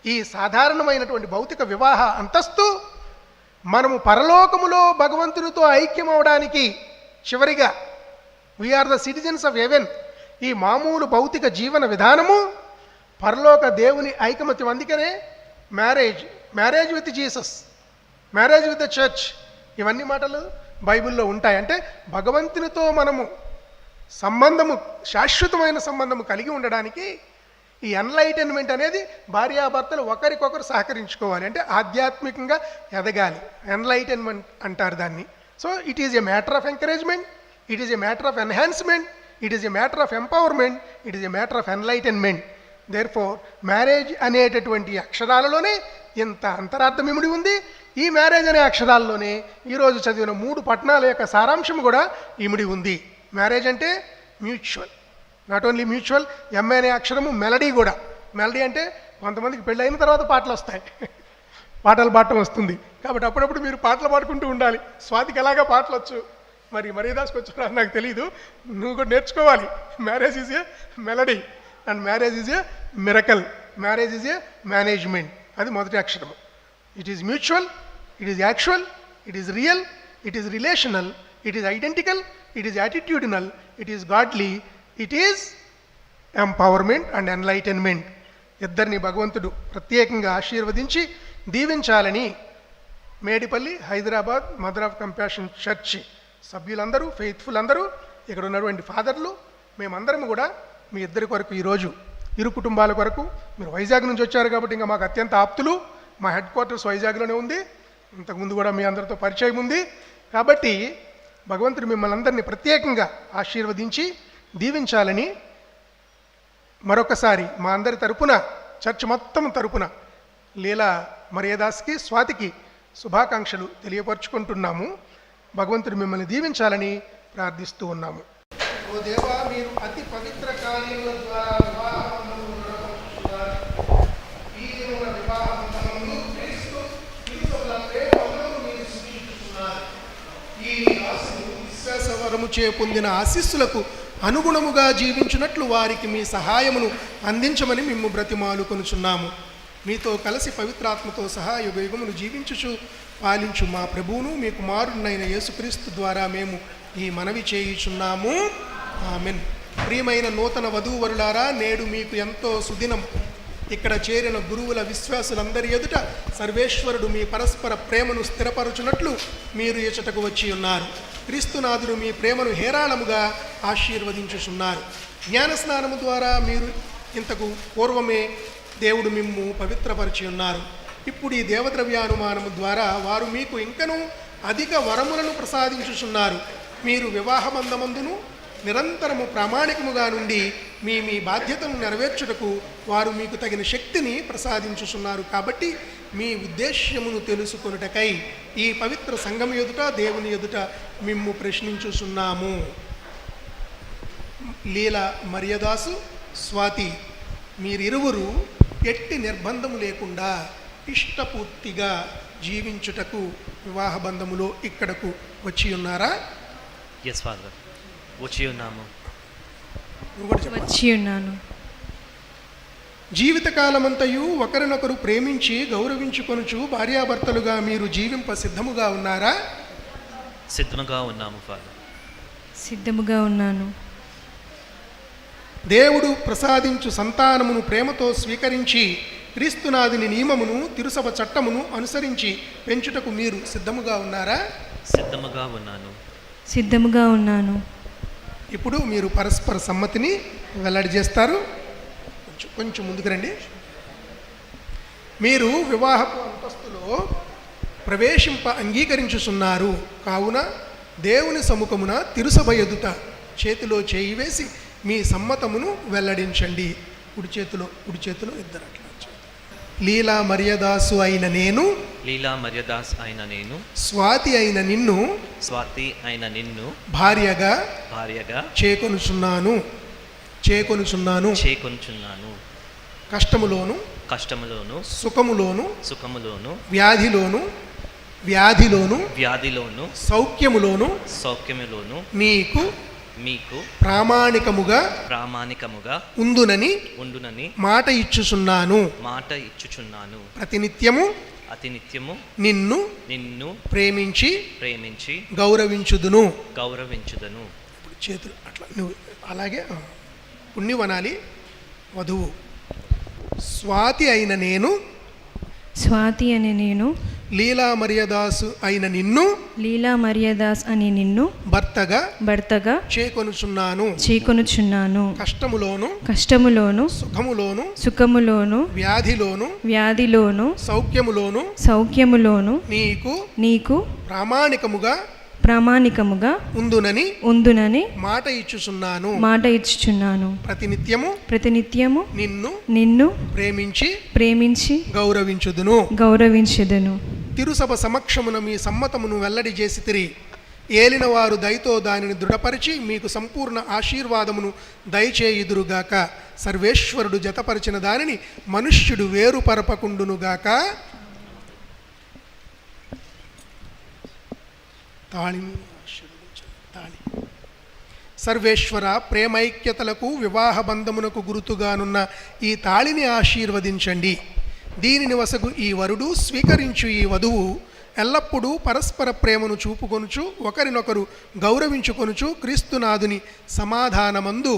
ఈ సాధారణమైనటువంటి భౌతిక వివాహ అంతస్తు మనము పరలోకములో భగవంతునితో ఐక్యం అవడానికి చివరిగా we are the citizens of heaven. ఈ మామూలు భౌతిక జీవన విధానము పరలోక దేవుని ఐకమత్యం. అందుకనే marriage with Jesus, marriage with the church, ఇవన్నీ మాటలు బైబిల్లో ఉంటాయి. అంటే భగవంతునితో మనము సంబంధము, శాశ్వతమైన సంబంధము కలిగి ఉండడానికి ఈ ఎన్లైటన్మెంట్ అనేది భార్యాభర్తలు ఒకరికొకరు సహకరించుకోవాలి. అంటే ఆధ్యాత్మికంగా ఎదగాలి, ఎన్లైటన్మెంట్ అంటారు దాన్ని. So it is a matter of encouragement, it is a matter of enhancement, it is a matter of empowerment, it is a matter of enlightenment. Therefore marriage అనేటటువంటి అక్షరాలలోనే ఇంత అంతరార్థం ఇమిడి ఉంది. ఈ మ్యారేజ్ అనే అక్షరాల్లోనే ఈరోజు చదివిన 3 పట్టణాల యొక్క సారాంశం కూడా ఇమిడి ఉంది. మ్యారేజ్ అంటే మ్యూచువల్, నాట్ ఓన్లీ మ్యూచువల్, ఎం అనే అక్షరము మెలడీ కూడా. మెలడీ అంటే కొంతమందికి పెళ్ళైన తర్వాత పాటలు వస్తాయి, పాటలు పాడటం వస్తుంది. కాబట్టి అప్పుడప్పుడు మీరు పాటలు పాడుకుంటూ ఉండాలి. స్వాతికి ఎలాగా పాటలు వచ్చు, మరి మర్యాదాస్కి వచ్చారా నాకు తెలియదు, నువ్వు కూడా నేర్చుకోవాలి. Marriage is a melody and marriage is a miracle, marriage is a management. అది మొదటి అక్షరము. It is mutual, it is actual, it is real, it is relational, it is identical, it is attitudinal, it is godly, it is empowerment and enlightenment. ఇద్దరిని భగవంతుడు ప్రత్యేకంగా ఆశీర్వదించి దీవించాలని Medipally, Hyderabad mother of compassion church సభ్యులందరూ, faithful అందరూ, ఇక్కడ ఉన్నటువంటి ఫాదర్లు, మేమందరం కూడా మీ ఇద్దరి కొరకు ఈరోజు, ఇరు కుటుంబాల కొరకు, మీరు వైజాగ్ నుంచి వచ్చారు కాబట్టి ఇంకా మాకు అత్యంత ఆప్తులు, మా హెడ్ క్వార్టర్స్ వైజాగ్లోనే ఉంది, ఇంతకుముందు కూడా మీ అందరితో పరిచయం ఉంది. కాబట్టి భగవంతుడు మిమ్మల్ని అందరినీ ప్రత్యేకంగా ఆశీర్వదించి దీవించాలని మరొకసారి మా అందరి తరపున, చర్చ్ మొత్తం తరపున లీలా మర్యాదాస్కి, స్వాతికి శుభాకాంక్షలు తెలియపరుచుకుంటున్నాము. భగవంతుడు మిమ్మల్ని దీవించాలని ప్రార్థిస్తూ ఉన్నాము. ఓ దేవా, మీరు అతి పవిత్ర కార్యముల ద్వారా వివాహబంధమును దృఢపరుచుచున్నారు. ఈ దినమున వివాహబంధమును క్రీస్తు క్రీస్తుల ప్రేమను మీరు సూచించుచున్నారు. ఈ దాసులు విశ్వాసవరముచే పొందిన ఆశీస్సులకు అనుగుణముగా జీవించున్నట్లు వారికి మీ సహాయమును అందించమని మేము బ్రతిమాలు కొనుచున్నాము. మీతో కలిసి పవిత్రాత్మతో సహా యుగయుగమును జీవించుచు పాలించు మా ప్రభువును మీ కుమారుడినైన యేసుక్రీస్తు ద్వారా మేము ఈ మనవి చేయుచున్నాము. ఆమేన్. ప్రియమైన నూతన వధూవరులారా, నేడు మీకు ఎంతో సుదినం. ఇక్కడ చేరిన గురువుల విశ్వాసులందరి ఎదుట సర్వేశ్వరుడు మీ పరస్పర ప్రేమను స్థిరపరచునట్లు మీరు ఇచ్చటకు వచ్చి ఉన్నారు. క్రీస్తునాథుడు మీ ప్రేమను హేరాళముగా ఆశీర్వదించుచున్నారు. జ్ఞానస్నానము ద్వారా మీరు ఇంతకు పూర్వమే దేవుడు మిమ్ము పవిత్రపరిచి ఉన్నారు. ఇప్పుడు ఈ దేవద్రవ్యానుమానము ద్వారా వారు మీకు ఇంకనూ అధిక వరములను ప్రసాదించుచున్నారు. మీరు వివాహబంధమందును నిరంతరము ప్రామాణికముగా నుండి మీ మీ బాధ్యతను నెరవేర్చుటకు వారు మీకు తగిన శక్తిని ప్రసాదించుచున్నారు. కాబట్టి మీ ఉద్దేశ్యమును తెలుసుకొనుటకై ఈ పవిత్ర సంఘం ఎదుట, దేవుని ఎదుట మిమ్ము ప్రశ్నించుచున్నాము. లీలా మర్యాదాసు, స్వాతి, మీరిరువురు ఎట్టి నిర్బంధము లేకుండా ఇష్టపూర్తిగా జీవించుటకు వివాహ బంధములో ఇక్కడకు వచ్చి ఉన్నారా? ఎస్ ఫాదర్, వచ్చి ఉన్నాము. వచ్చి ఉన్నాను. జీవితకాలమంతయు ఒకరినొకరు ప్రేమించి గౌరవించుకొనుచు భార్యాభర్తలుగా మీరు జీవింప సిద్ధముగా ఉన్నారా? సిద్ధముగా ఉన్నాము ఫాదర్. సిద్ధముగా ఉన్నాను. దేవుడు ప్రసాదించు సంతానమును ప్రేమతో స్వీకరించి క్రీస్తునాథుని నియమమును, తిరుసభ చట్టమును అనుసరించి పెంచుటకు మీరు సిద్ధముగా ఉన్నారా? సిద్ధముగా ఉన్నాను. సిద్ధముగా ఉన్నాను. ఇప్పుడు మీరు పరస్పర సమ్మతిని వెల్లడి చేస్తారు. కొంచెం ముందుకు రండి. మీరు వివాహపు అంతస్తులో ప్రవేశింప అంగీకరించుచున్నారు. కావున దేవుని సముఖమున తిరుసభ ఎదుట చేతిలో చేయి వేసి మీ సమ్మతమును వెల్లడించండి. కుడి చేతిలో ఇద్దరు అట్లా. లీలా మర్యాదాసు అయిన నేను, లీలా మర్యాదాస్ అయిన నేను, స్వాతి అయిన నిన్ను, స్వాతి అయిన నిన్ను భార్యగా చేకొనుచున్నాను. కష్టములోను సుఖములోను వ్యాధిలోను సౌఖ్యములోను మీకు ప్రామాణికముగా ఉండునని మాట ఇచ్చుచున్నాను. ప్రతినిత్యము నిన్ను ప్రేమించి గౌరవించుదును. చేతులు అట్లా నువ్వు అలాగే పుణ్యవనాలి వధువు. స్వాతి అయిన నేను, స్వాతి అనే నేను, లీలా మరియదాసు అయిన నిన్ను, లీలా మరియదాస్ అని నిన్ను భర్తగా భర్తగా చేకొనుచున్నాను. చేకొనుచున్నాను. కష్టములోను కష్టములోను సుఖములోను సుఖములోను వ్యాధిలోను వ్యాధిలోను సౌఖ్యములోను సౌఖ్యములోను నీకు ప్రామాణికముగా ఉందునని మాట ఇచ్చుచున్నాను. ప్రతినిత్యము నిన్ను ప్రేమించి గౌరవించుదును. తిరుసభ సమక్షమున మీ సమ్మతమును వెల్లడి చేసి తిరిగి ఏలిన వారు దయతో దానిని దృఢపరిచి మీకు సంపూర్ణ ఆశీర్వాదమును దయచేయుదురుగాక. సర్వేశ్వరుడు జతపరిచిన దానిని మనుష్యుడు వేరుపరపకుండునుగాక. తాళి సర్వేశ్వర, ప్రేమైక్యతలకు వివాహ బంధమునకు గురుతుగానున్న ఈ తాళిని ఆశీర్వదించండి. దీనిని వసగు ఈ వరుడు, స్వీకరించు ఈ వధువు ఎల్లప్పుడూ పరస్పర ప్రేమను చూపుకొనుచు ఒకరినొకరు గౌరవించుకొనుచు క్రీస్తునాథుని సమాధానమందు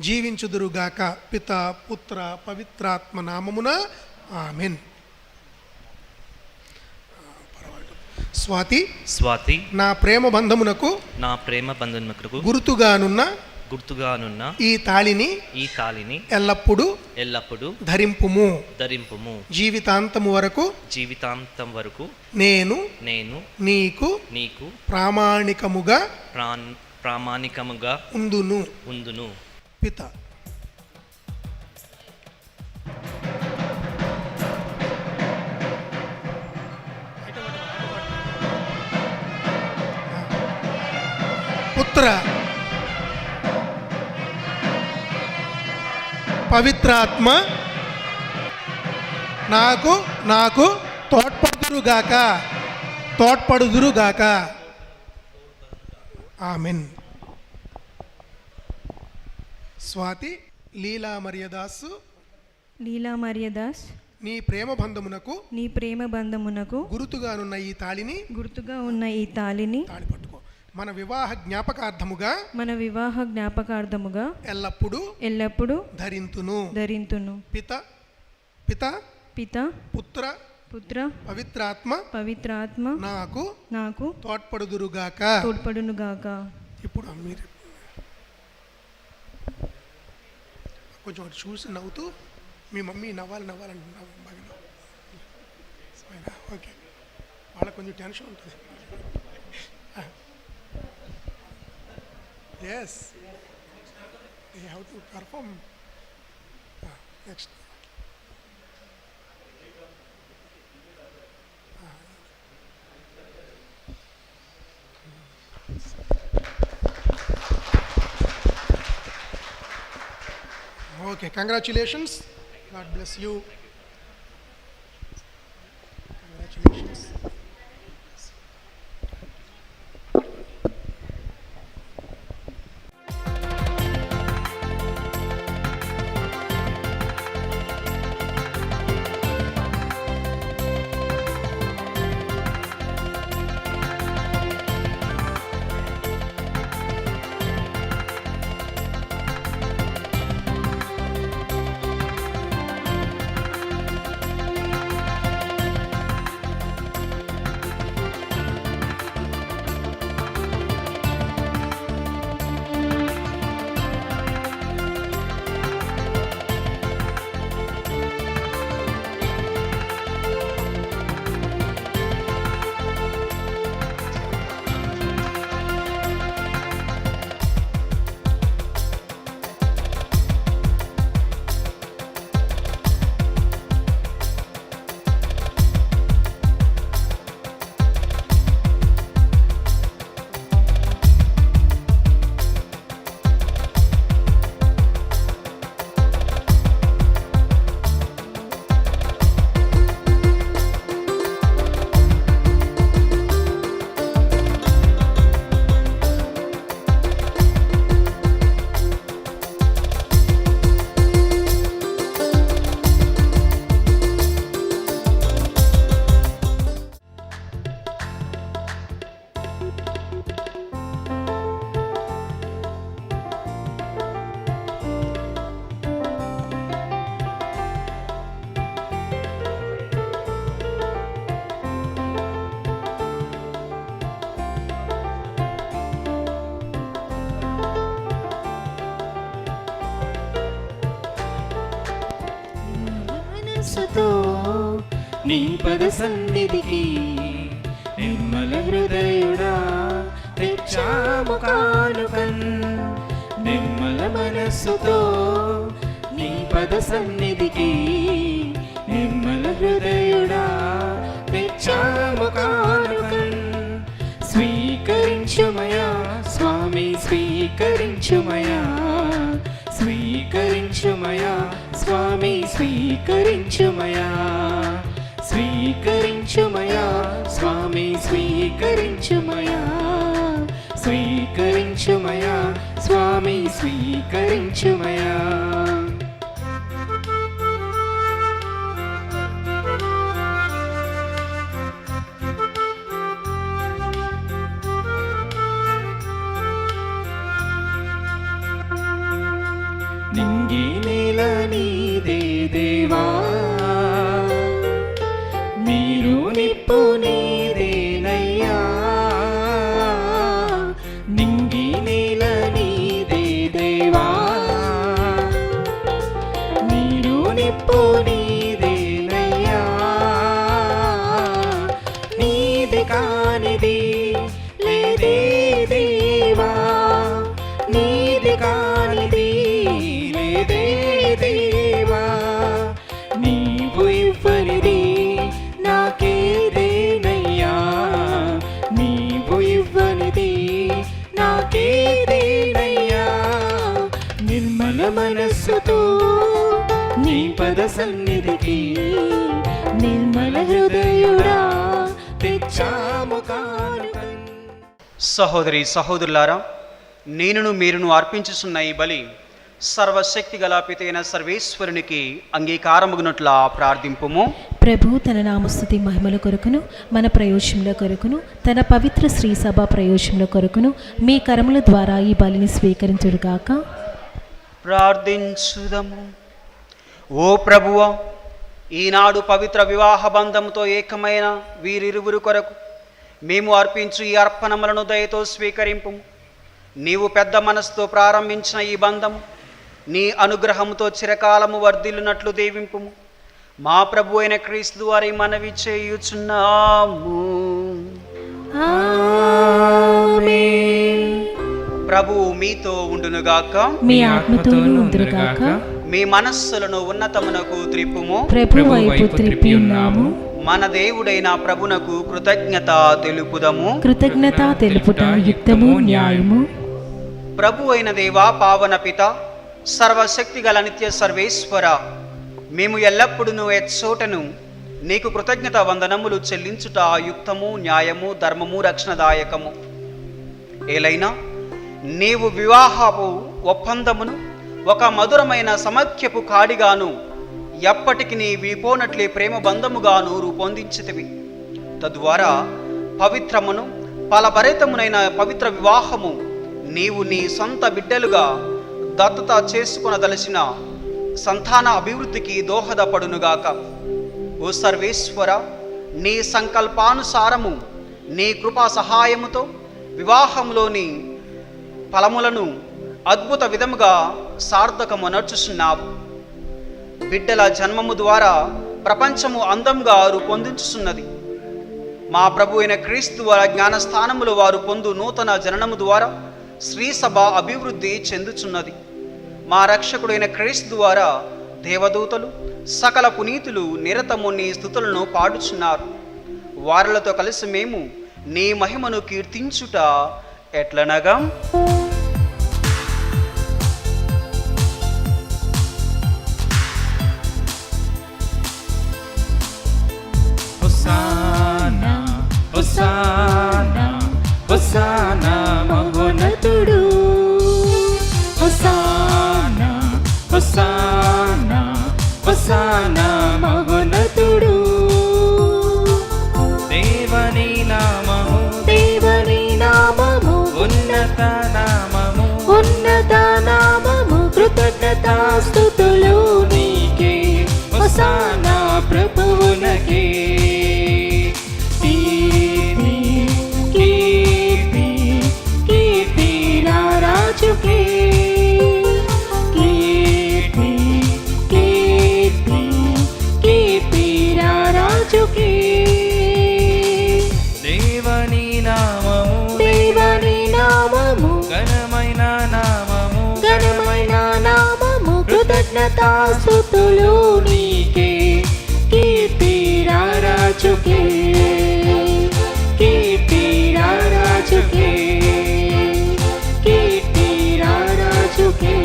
జీవించుదురుగాక. పిత పుత్ర పవిత్రాత్మ నామమున ఆమెన్. స్వాతి నా ప్రేమ బంధమునకు గుర్తుగానున్న ఈ తాళిని ఎల్లప్పుడూ ధరింపుము. జీవితాంతం వరకు నేను నీకు ప్రామాణికముగా ఉందును. పిత పుత్ర పవిత్రాత్మ నాకు తోడ్పడుదురుగాక. ఆమెన్. స్వాతి లీలా మరియదాస్ నీ ప్రేమ బంధమునకు గుర్తుగా ఉన్న ఈ తాళిని తాళి పట్టుకో. మన వివాహ జ్ఞాపకార్థముగా ఎల్లప్పుడూ ధరింతును. పిత పుత్ర పవిత్రాత్మ నాకు తోడ్పడుదురుగాక. ఇప్పుడు మీరు కొంచెం చూసి నవ్వుతూ మీ మమ్మీ నవ్వాలంటున్నావు బాగా. ఓకే, వాళ్ళకి కొంచెం టెన్షన్ ఉంటుంది. Yes, they have to perform. Next. Okay, congratulations. God bless you. Congratulations. మనసుతో నీ పద సన్నిధికి నిర్మల హృదయుడా తెచ్చాము కానుకన్. నిర్మల మనసుతో నీ పద సన్నిధికి నిర్మల హృదయుడా తెచ్చాము కానుకన్. స్వీకరించుమయా స్వామి స్వీకరించుమయా, స్వీకరించుమయా స్వామి స్వీకరించుమయా, స్వీకరించుమయా స్వామి స్వీకరించుమయా, స్వీకరించుమయా స్వామి స్వీకరించుమయా. నింగి నేల నీదే దేవా, నీరు నిప్పు నీదేనయ్యా. నింగి నేల నీదే దేవా, నీరు నిప్పు నీదేనయ్యా. నీది కానిది లేదే దేవా, నీది కానిది లేదే దేవా. నీవు ఇవ్వనిది నాకేదేనయ్యా, నీవు ఇవ్వనిది నాకేదేనయ్యా. నిర్మల మనస్సుతో నీ పద సన్నిధికి నిర్మల హృదయుడా తెచ్చాము కానుకన్. సహోదరి సహోదరులారా, నేనును మీరును అర్పించుచున్న ఈ బలి సర్వశక్తి గల పితైన సర్వేశ్వరునికి అంగీకారముగునట్లా ప్రార్థింపుము. ప్రభు తన నామస్తుతి మహిమల కొరకును మన ప్రయోజనముల కొరకును తన పవిత్ర శ్రీ సభ ప్రయోజనముల కొరకును మీ కరముల ద్వారా ఈ బలిని స్వీకరించుడుగాక. ప్రార్థించుదము. ఓ ప్రభువా, ఈనాడు పవిత్ర వివాహ బంధంతో ఏకమైన వీరిరువురు కొరకు మేము అర్పించు ఈ అర్పణములను దయతో స్వీకరింపు. నీవు పెద్ద మనసుతో ప్రారంభించిన ఈ బంధం నీ అనుగ్రహంతో చిరకాలము వర్ధిల్లునట్లు దీవింపుము. మా ప్రభు అయిన క్రీస్తు వారి మనవి చేయుచున్నాము. ప్రభువు మీతో ఉండునుగాక, మీ ఆత్మతోనూ ఉండునుగాక. మీ మనస్సులను ఉన్నతమునకు త్రిప్పుము. ప్రభు వైపు త్రిప్పి ఉన్నాము. మన దేవుడైన ప్రభునకు కృతజ్ఞత తెలుపుదము. కృతజ్ఞత తెలుపుట యుక్తము న్యాయము. ప్రభు అయిన దేవా, పావన పిత, సర్వశక్తి గల నిత్య సర్వేశ్వర, మేము ఎల్లప్పుడూ ఎచ్చోటను నీకు కృతజ్ఞత వందనములు చెల్లించుట యుక్తము న్యాయము ధర్మము రక్షణదాయకము. ఏలైనా నీవు వివాహపు ఒప్పందమును ఒక మధురమైన సమైక్యపు కాడిగాను ఎప్పటికి నీ విపోనట్లే ప్రేమ బంధముగాను రూపొందించితివి. తద్వారా పవిత్రమును ఫలభరితమునైన పవిత్ర వివాహము నీవు నీ సొంత బిడ్డలుగా దత్తత చేసుకొనదలసిన సంతాన అభివృద్ధికి దోహదపడునుగాక. ఓ సర్వేశ్వర, నీ సంకల్పానుసారము నీ కృపా సహాయముతో వివాహంలోని ఫలములను అద్భుత విధముగా సార్థకమనర్చుచున్నావు. బిడ్డల జన్మము ద్వారా ప్రపంచము అందంగా రూపొందించుచున్నది. మా ప్రభు అయిన క్రీస్తు వారి జ్ఞానస్థానములో వారు పొందు నూతన జననము ద్వారా శ్రీ సభ అభివృద్ధి చెందుచున్నది. మా రక్షకుడైన క్రీస్తు ద్వారా దేవదూతలు సకల పునీతులు నిరతము నీ స్తుతులను పాడుచున్నారు. వారిలతో కలిసి మేము నీ మహిమను కీర్తించుట ఎట్లనగా, హోసానా హోసానా హోసానా మహోన్నతుడు, హోసానా హోసానా హోసానా మహోన్నతుడు. దేవని నామము దేవుని నామము ఉన్నత నామము ఉన్నత నామము. కృతజ్ఞతాస్తుతులు నీకే, హోసానా ప్రభువునకే. కీర్తి కీర్తి కీర్తి నా రాజుకే, కీర్తి కీర్తి ఘనతాస్తుతులు నీకే, కీర్తి రారాజుకే, కీర్తి రారాజుకే, కీర్తి రారాజుకే.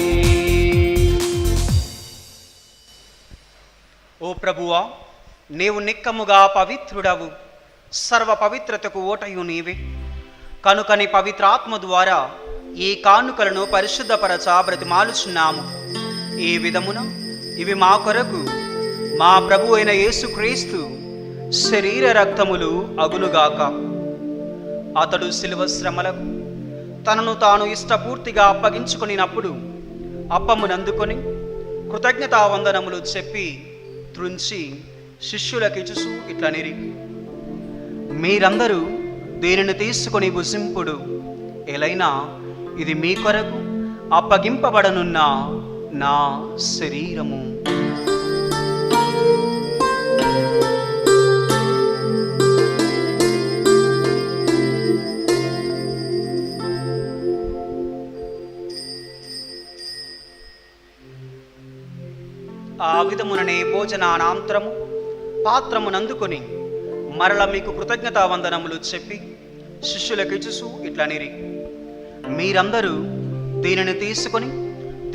ఓ ప్రభువా, నీవు నిక్కముగా పవిత్రుడవు, సర్వ పవిత్రతకు ఓటయు నీవే. కనుకని పవిత్రాత్మ ద్వారా ఈ కానుకలను పరిశుద్ధపరచ బ్రతిమాలుచున్నాము. ఈ విధమున ఇవి మా కొరకు మా ప్రభు అయిన యేసుక్రీస్తు శరీర రక్తములు అగునుగాక. అతడు శిలువ శ్రమలకు తనను తాను ఇష్టపూర్తిగా అప్పగించుకొనినప్పుడు అప్పమునందుకొని కృతజ్ఞతావందనములు చెప్పి త్రుంచి శిష్యులకిచుచు ఇట్లనిరి, మీరందరూ దీనిని తీసుకొని భుజింపుడు. ఎలైనా ఇది మీ కొరకు అప్పగింపబడనున్న నా శరీరము. ఆ విధముననే భోజనానంతరము పాత్రమునందుకొని మరల మీకు కృతజ్ఞతావందనములు చెప్పి శిష్యులకిచుచు ఇట్లనిరి, మీరందరూ దీనిని తీసుకొని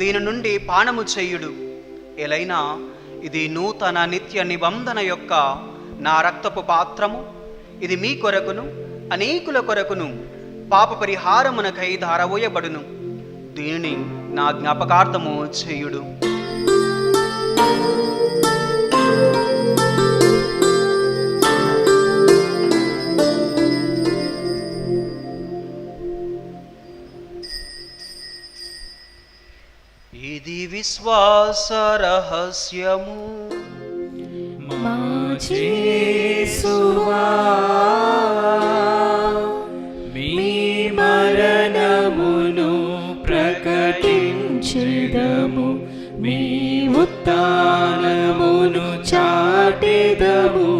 దీని నుండి పానము చేయుడు. ఎలైనా ఇది నూతన నిత్య నిబంధన యొక్క నా రక్తపు పాత్రము. ఇది మీ కొరకును అనేకుల కొరకును పాప పరిహారమునకై ధారవోయబడును. దీనిని నా జ్ఞాపకార్థము చేయుడు. ఇది విశ్వాస రహస్యము, మా యేసువా, మీ మరణమును ప్రకటించెదము, మీ ఉత్థానమును చాటెదము.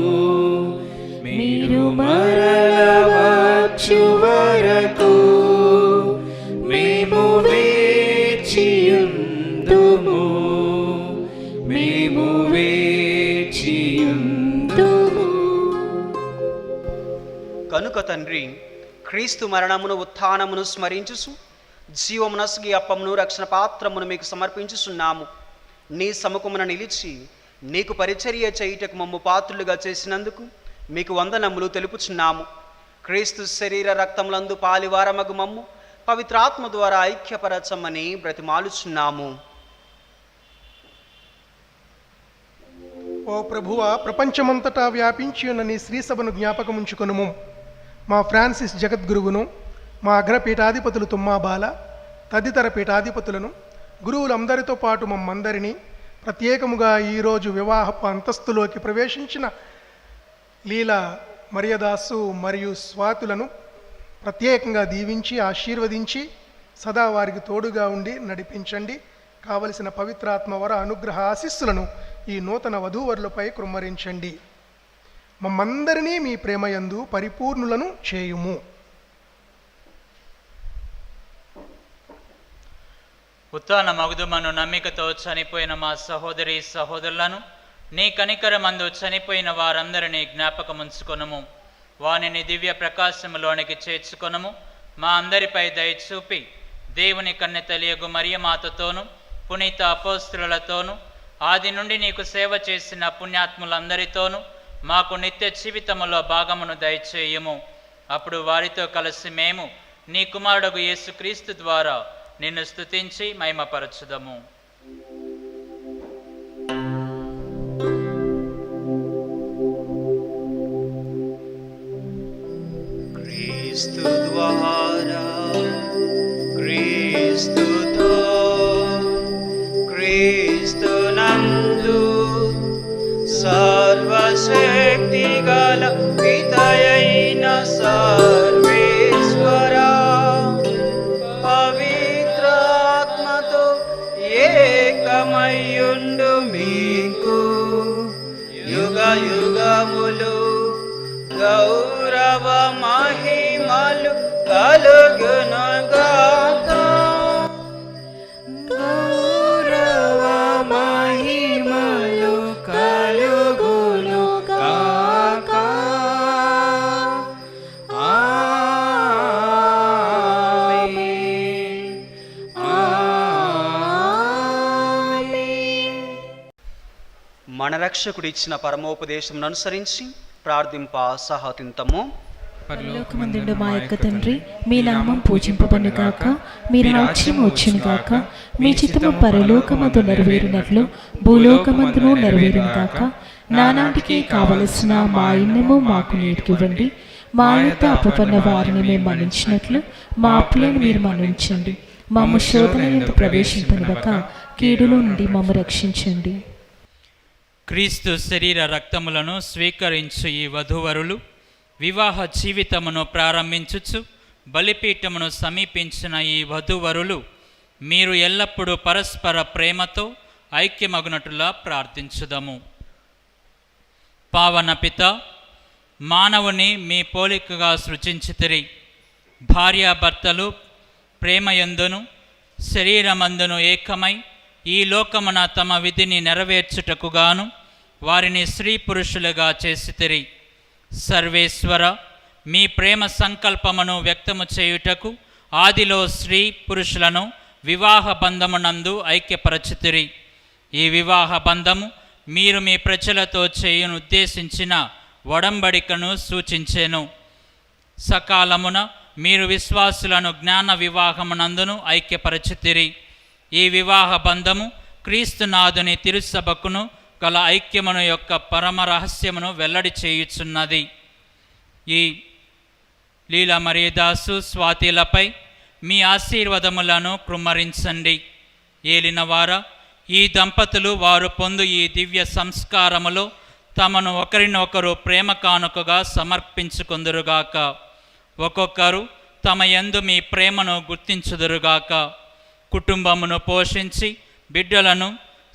మీరు మరల వచ్చు వరకు మేము వేచియుందుము, మేము వేచియుందుము. కనుక తండ్రి, క్రీస్తు మరణమును ఉత్థానమును స్మరించుచు జీవమునస్గి అప్పమును రక్షణ పాత్రమును మీకు సమర్పించుచున్నాము. నీ సముఖమున నిలిచి నీకు పరిచర్య చేయుటకు మమ్ము పాత్రులుగా చేసినందుకు మీకు వందనములు తెలుపుచున్నాము. క్రీస్తు శరీర రక్తములందు పాలివారమగు మమ్ము పవిత్రాత్మ ద్వారా ఐక్యపరచమని బ్రతిమాలుచున్నాము. ఓ ప్రభువా, ప్రపంచమంతటా వ్యాపించి ఉన్న నీ శ్రీసభను జ్ఞాపకముంచుకొనుము. మా ఫ్రాన్సిస్ జగద్గురువును, మా అగ్రపీఠాధిపతులు తుమ్మాబాల తదితర పీఠాధిపతులను, గురువులందరితో పాటు మమ్మందరినీ, ప్రత్యేకముగా ఈరోజు వివాహపు అంతస్తులోకి ప్రవేశించిన లీలా మరియదాసు మరియు స్వాతులను ప్రత్యేకంగా దీవించి ఆశీర్వదించి సదా వారికి తోడుగా ఉండి నడిపించండి. కావలసిన పవిత్రాత్మ వర అనుగ్రహ ఆశీస్సులను ఈ నూతన వధూవరులపై కృమ్మరించండి. మమ్మందరినీ మీ ప్రేమయందు పరిపూర్ణులను చేయుము. ఉత్థాన మగుదుమను నమ్మికతో చనిపోయిన మా సహోదరి సహోదరులను నీ కనికరమందు చనిపోయిన వారందరినీ జ్ఞాపకముంచుకొనుము. వానిని దివ్య ప్రకాశములోనికి చేర్చుకొనుము. మా అందరిపై దయచూపి దేవుని కన్నె తెలియగు మరియమాతతోనూ పునీత అపోస్తులతోనూ ఆది నుండి నీకు సేవ చేసిన పుణ్యాత్ములందరితోనూ మాకు నిత్య జీవితములో భాగమును దయచేయుము. అప్పుడు వారితో కలిసి మేము నీ కుమారుడు యేసుక్రీస్తు ద్వారా నిన్ను స్తుతించి మహిమపరచుదము. క్రీస్తు ద్వారా, క్రీస్తుతో, క్రీస్తునందు సర్వశక్తి గల పితయైన సర్వేశ్వరా, పవిత్రాత్మతో ఏకమయ్యుండు మీకు యుగ యుగములు గౌరవ మహిమలు కలుగునుగాక. గౌరవ మన రక్షకుడు ఇచ్చిన పరమోపదేశం అనుసరించి ప్రార్థింప సహతింతము. పరలోకమందుండు మా యొక్క తండ్రి, మీ నామం పూజింపబడును గాక, మీ రాజ్యం వచ్చును గాక, మీ చిత్తము పరలోకమందు నెరవేరినట్లు భూలోకమందును నెరవేరును గాక. నానాటికి కావలసిన మా ఇన్నము మాకు నేర్కివ్వండి. మా యొక్క అప్పుపన్న వారిని మేము మన్నించినట్లు మా అప్పులను మీరు మన్నించండి. మమ్ము శోధన యందు ప్రవేశింపనివ్వక కీడులో నుండి మమ్ము రక్షించండి. క్రీస్తు శరీర రక్తములను స్వీకరించు ఈ వధూవరులు వివాహ జీవితమును ప్రారంభించుచు బలిపీఠమును సమీపించిన ఈ వధూవరులు మీరు ఎల్లప్పుడూ పరస్పర ప్రేమతో ఐక్యమగునట్లుగా ప్రార్థించుదము. పావన పిత, మానవుని మీ పోలికగా సృజించితిరి. భార్యాభర్తలు ప్రేమయందును శరీరమందును ఏకమై ఈ లోకమున తమ విధిని నెరవేర్చుటకు గాను వారిని స్త్రీ పురుషులుగా చేసితిరి. సర్వేశ్వర, మీ ప్రేమ సంకల్పమును వ్యక్తము చేయుటకు ఆదిలో స్త్రీ పురుషులను వివాహ బంధమునందు ఐక్యపరచితిరి. ఈ వివాహ బంధము మీరు మీ ప్రజలతో చేయును ఉద్దేశించిన ఒడంబడికను సూచించెను. సకాలమున మీరు విశ్వాసులను జ్ఞాన వివాహమునందును ఐక్యపరచితిరి. ఈ వివాహ బంధము క్రీస్తునాథుని తిరుసభకును గల ఐక్యమును యొక్క పరమ రహస్యమును వెల్లడి చేయుచున్నది. ఈ లీలా మరియదాసు స్వాతిలపై మీ ఆశీర్వాదములను కృమ్మరించండి. ఏలినవారా, ఈ దంపతులు వారు పొందు ఈ దివ్య సంస్కారములో తమను ఒకరినొకరు ప్రేమ కానుకగా సమర్పించుకొందురుగాక. ఒక్కొక్కరు తమ యందు మీ ప్రేమను గుర్తించుదురుగాక. కుటుంబమును పోషించి బిడ్డలను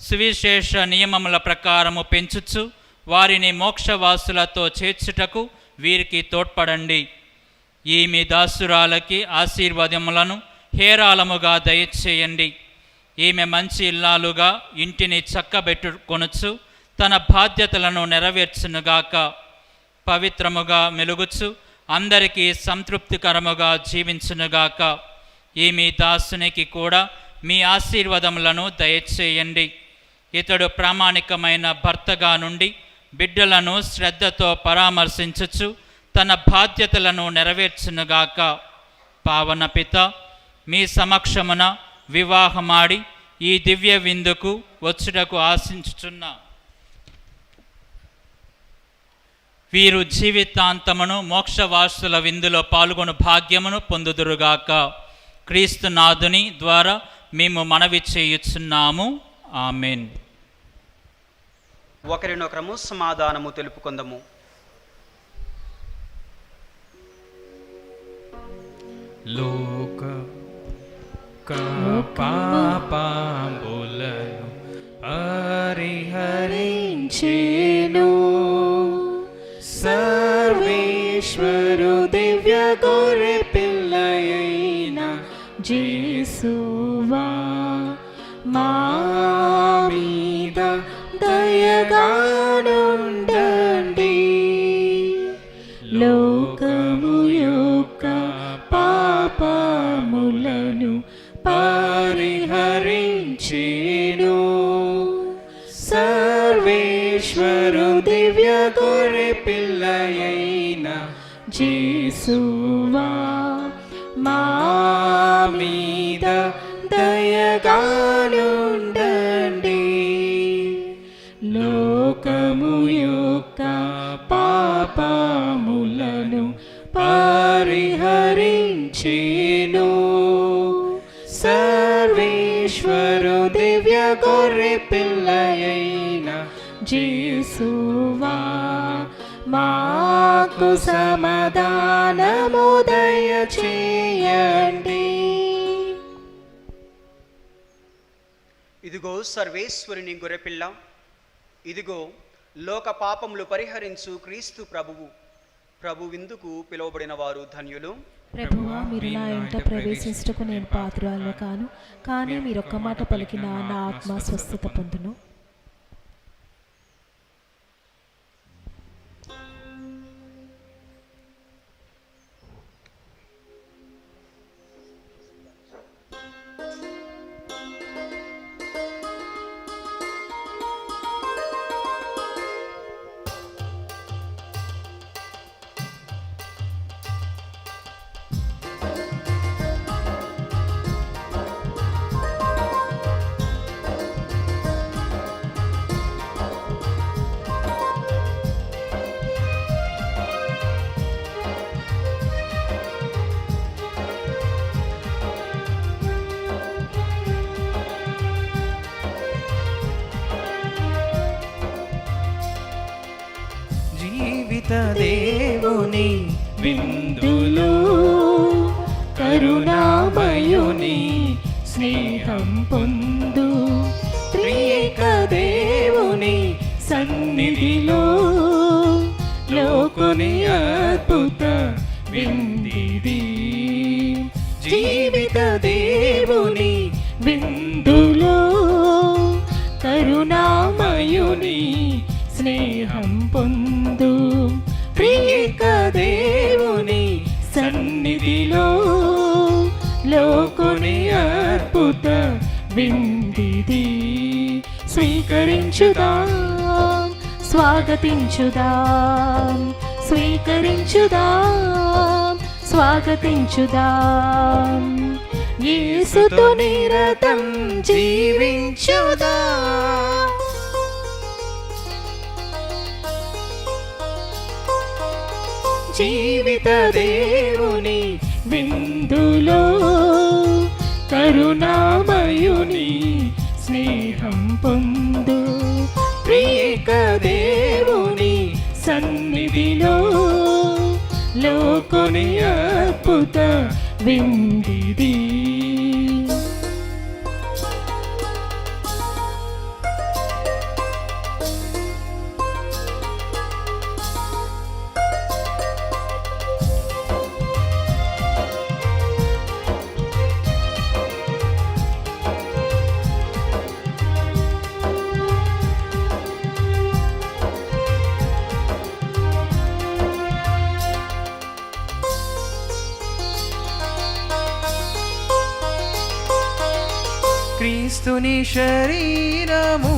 సువిశేష నియమముల ప్రకారము పెంచుచు వారిని మోక్షవాసులతో చేర్చుటకు వీరికి తోడ్పడండి. ఈ మీ దాసురాలకి ఆశీర్వాదములను హేరాళముగా దయచేయండి. ఈమె మంచి ఇల్లాలుగా ఇంటిని చక్కబెట్టుకొనుచు తన బాధ్యతలను నెరవేర్చునుగాక. పవిత్రముగా మెలుగుచు అందరికీ సంతృప్తికరముగా జీవించునుగాక. ఈ మీ దాసునికి కూడా మీ ఆశీర్వాదములను దయచేయండి. ఇతడు ప్రామాణికమైన భర్తగా నుండి బిడ్డలను శ్రద్ధతో పరామర్శించుచు తన బాధ్యతలను నెరవేర్చునుగాక. పావన పిత, మీ సమక్షమున వివాహమాడి ఈ దివ్య విందుకు వచ్చుటకు ఆశించుచున్న వీరు జీవితాంతమును మోక్షవాసుల విందులో పాల్గొను భాగ్యమును పొందుదురుగాక. క్రీస్తునాథుని ద్వారా మేము మనవి చేయుచున్నాము. ఆమెన్. ఒకరినొకరము సమాధానము తెలుపుకుందము. లోక పాపములను పరిహరించెను సర్వేశ్వరు దివ్య గొర్రె పిల్లయైన యేసువా, మా మీద దయగానుండండి. లోకము యొక్క పాపములను పరిహరించెను సర్వేశ్వరు దివ్య గొర్రె పిల్లయైన యేసువా, మా మీద దయగానుండండి. లోకము యొక్క పాపములను పరిహరించెను సర్వేశ్వరు దివ్య గొర్రె పిల్లయైన యేసువా, మాకు సమాధానము దయచేయండి. ఇదిగో సర్వేశ్వరుని గొర్రెపిల్ల, ఇదిగో లోక పాపములు పరిహరించు క్రీస్తు ప్రభువు. ప్రభు విందుకు పిలువబడిన వారు ధన్యులు. ప్రభువా, మీరు నా ఇంట ప్రవేశించుటకు నేను పాత్రురాలను కాను, కానీ మీరు ఒక్క మాట పలికిన నా ఆత్మ స్వస్థత పొందును. జీవిత దేవుని విందులో కరుణామయుని స్నేహం పొందు త్రియేక దేవుని సన్నిధిలో లోకుని అద్భుత విందిది జీవిత దేవుని విందులో కరుణామయుని స్నేహం పొందు త్రియేక దేవుని సన్నిధిలో లోకుని అద్భుత విందిది స్వీకరించుదాం స్వాగతించుదాం స్వీకరించుదాం స్వాగతించుదాం యేసుతో నిరతం జీవించుదాం జీవిత దేవుని విందులో కరుణామయుని స్నేహం పొందు త్రియేక దేవుని సన్నిధిలో లోకుని అద్భుత విందిది క్రీస్తుని శరీరము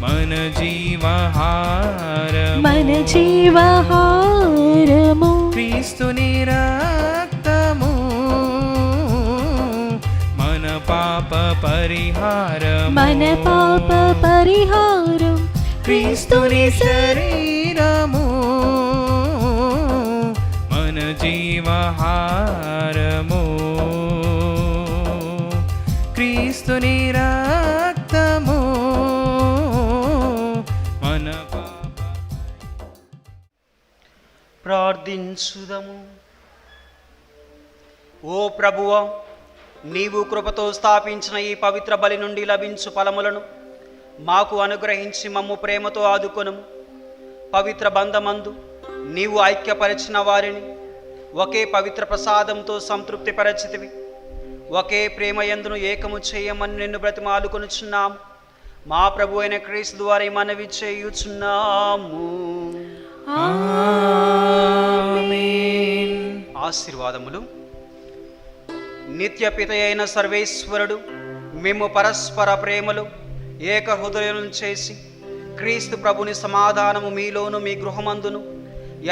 మన జీవహారము మన జీవహారము క్రీస్తుని రక్తము మన పాప పరిహారము మన పాప పరిహారం క్రీస్తుని శరీరము మన జీవహారము క్రీస్తుని రక్తము మన పాప ప్రార్థించుదము. ఓ ప్రభువా, నీవు కృపతో స్థాపించిన ఈ పవిత్ర బలి నుండి లభించు ఫలములను మాకు అనుగ్రహించి మమ్ము ప్రేమతో ఆదుకొనుము. పవిత్ర బంధమందు నీవు ఐక్యపరిచిన వారిని ఒకే పవిత్ర ప్రసాదంతో సంతృప్తిపరచితివి. ఒకే ప్రేమ యందును ఏకము చేయమని నిన్ను బ్రతిమాలుకొనుచున్నాము. మా ప్రభు అయిన క్రీస్తు ద్వారా మనవి చేయుచున్నాము. ఆమేన్. ఆశీర్వాదములు. నిత్య పిత అయిన సర్వేశ్వరుడు మేము పరస్పర ప్రేమలు ఏక హృదయం చేసి క్రీస్తు ప్రభుని సమాధానము మీలోను మీ గృహమందును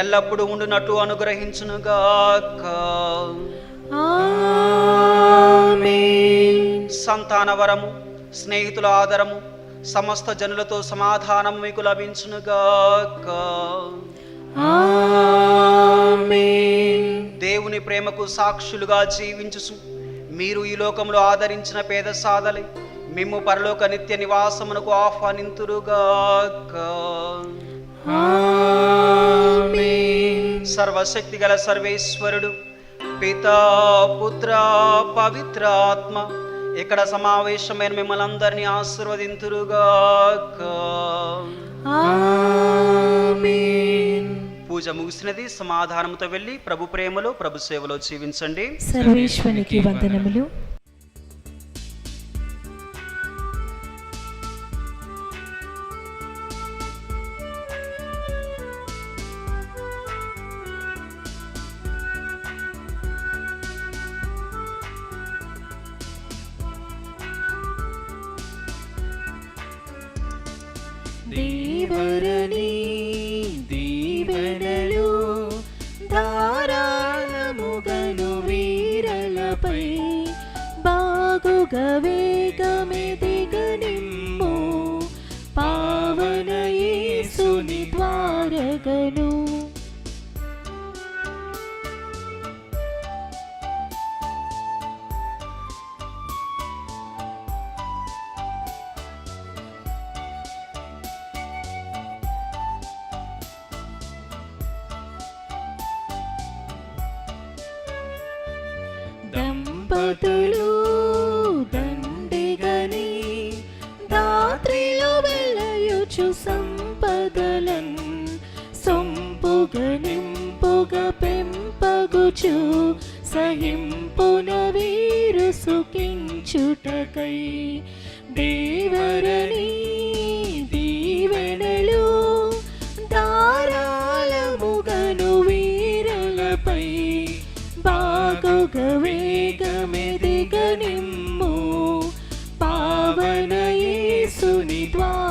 ఎల్లప్పుడూ ఉండునట్టు అనుగ్రహించునుగాక. సంతానవరము, స్నేహితుల ఆదరము, సమస్త జనులతో సమాధానం మీకు లభించునుగాక. దేవుని ప్రేమకు సాక్షులుగా జీవించుచు మీరు ఈ లోకంలో ఆదరించిన పేద సాదలై మిమ్ము పరలోక నిత్య నివాసమునకు ఆహ్వానింతురుగాక. సర్వశక్తి గల సర్వేశ్వరుడు పితా, పుత్ర, పవిత్ర ఆత్మ ఇక్కడ సమావేశమైన మిమ్మల్ని అందరినీ ఆశీర్వదింతురుగాక. పూజ ముగిసినది. సమాధానంతో వెళ్ళి ప్రభు ప్రేమలో ప్రభు సేవలో జీవించండి. సర్వేశ్వరునికి వందనములు. దేవరని దీవెనలు ధారాళముగను వీరలపై బాగుగా వేగమెదిగనిమ్ము పావన యేసుని ద్వారగను. సంపదలు దండిగని రాత్రిలో వెళ్ళయుచు సంపదలన్ సొంపుగ నింపుగ పెంపగుచు సహింపున వీరు సుఖించుటకై దేవరణి దీవెనలు ధారాళముగను వీరలపై బాగుగ వేగమెదిగ నిమ్ము పావన యేసుని ద్వారా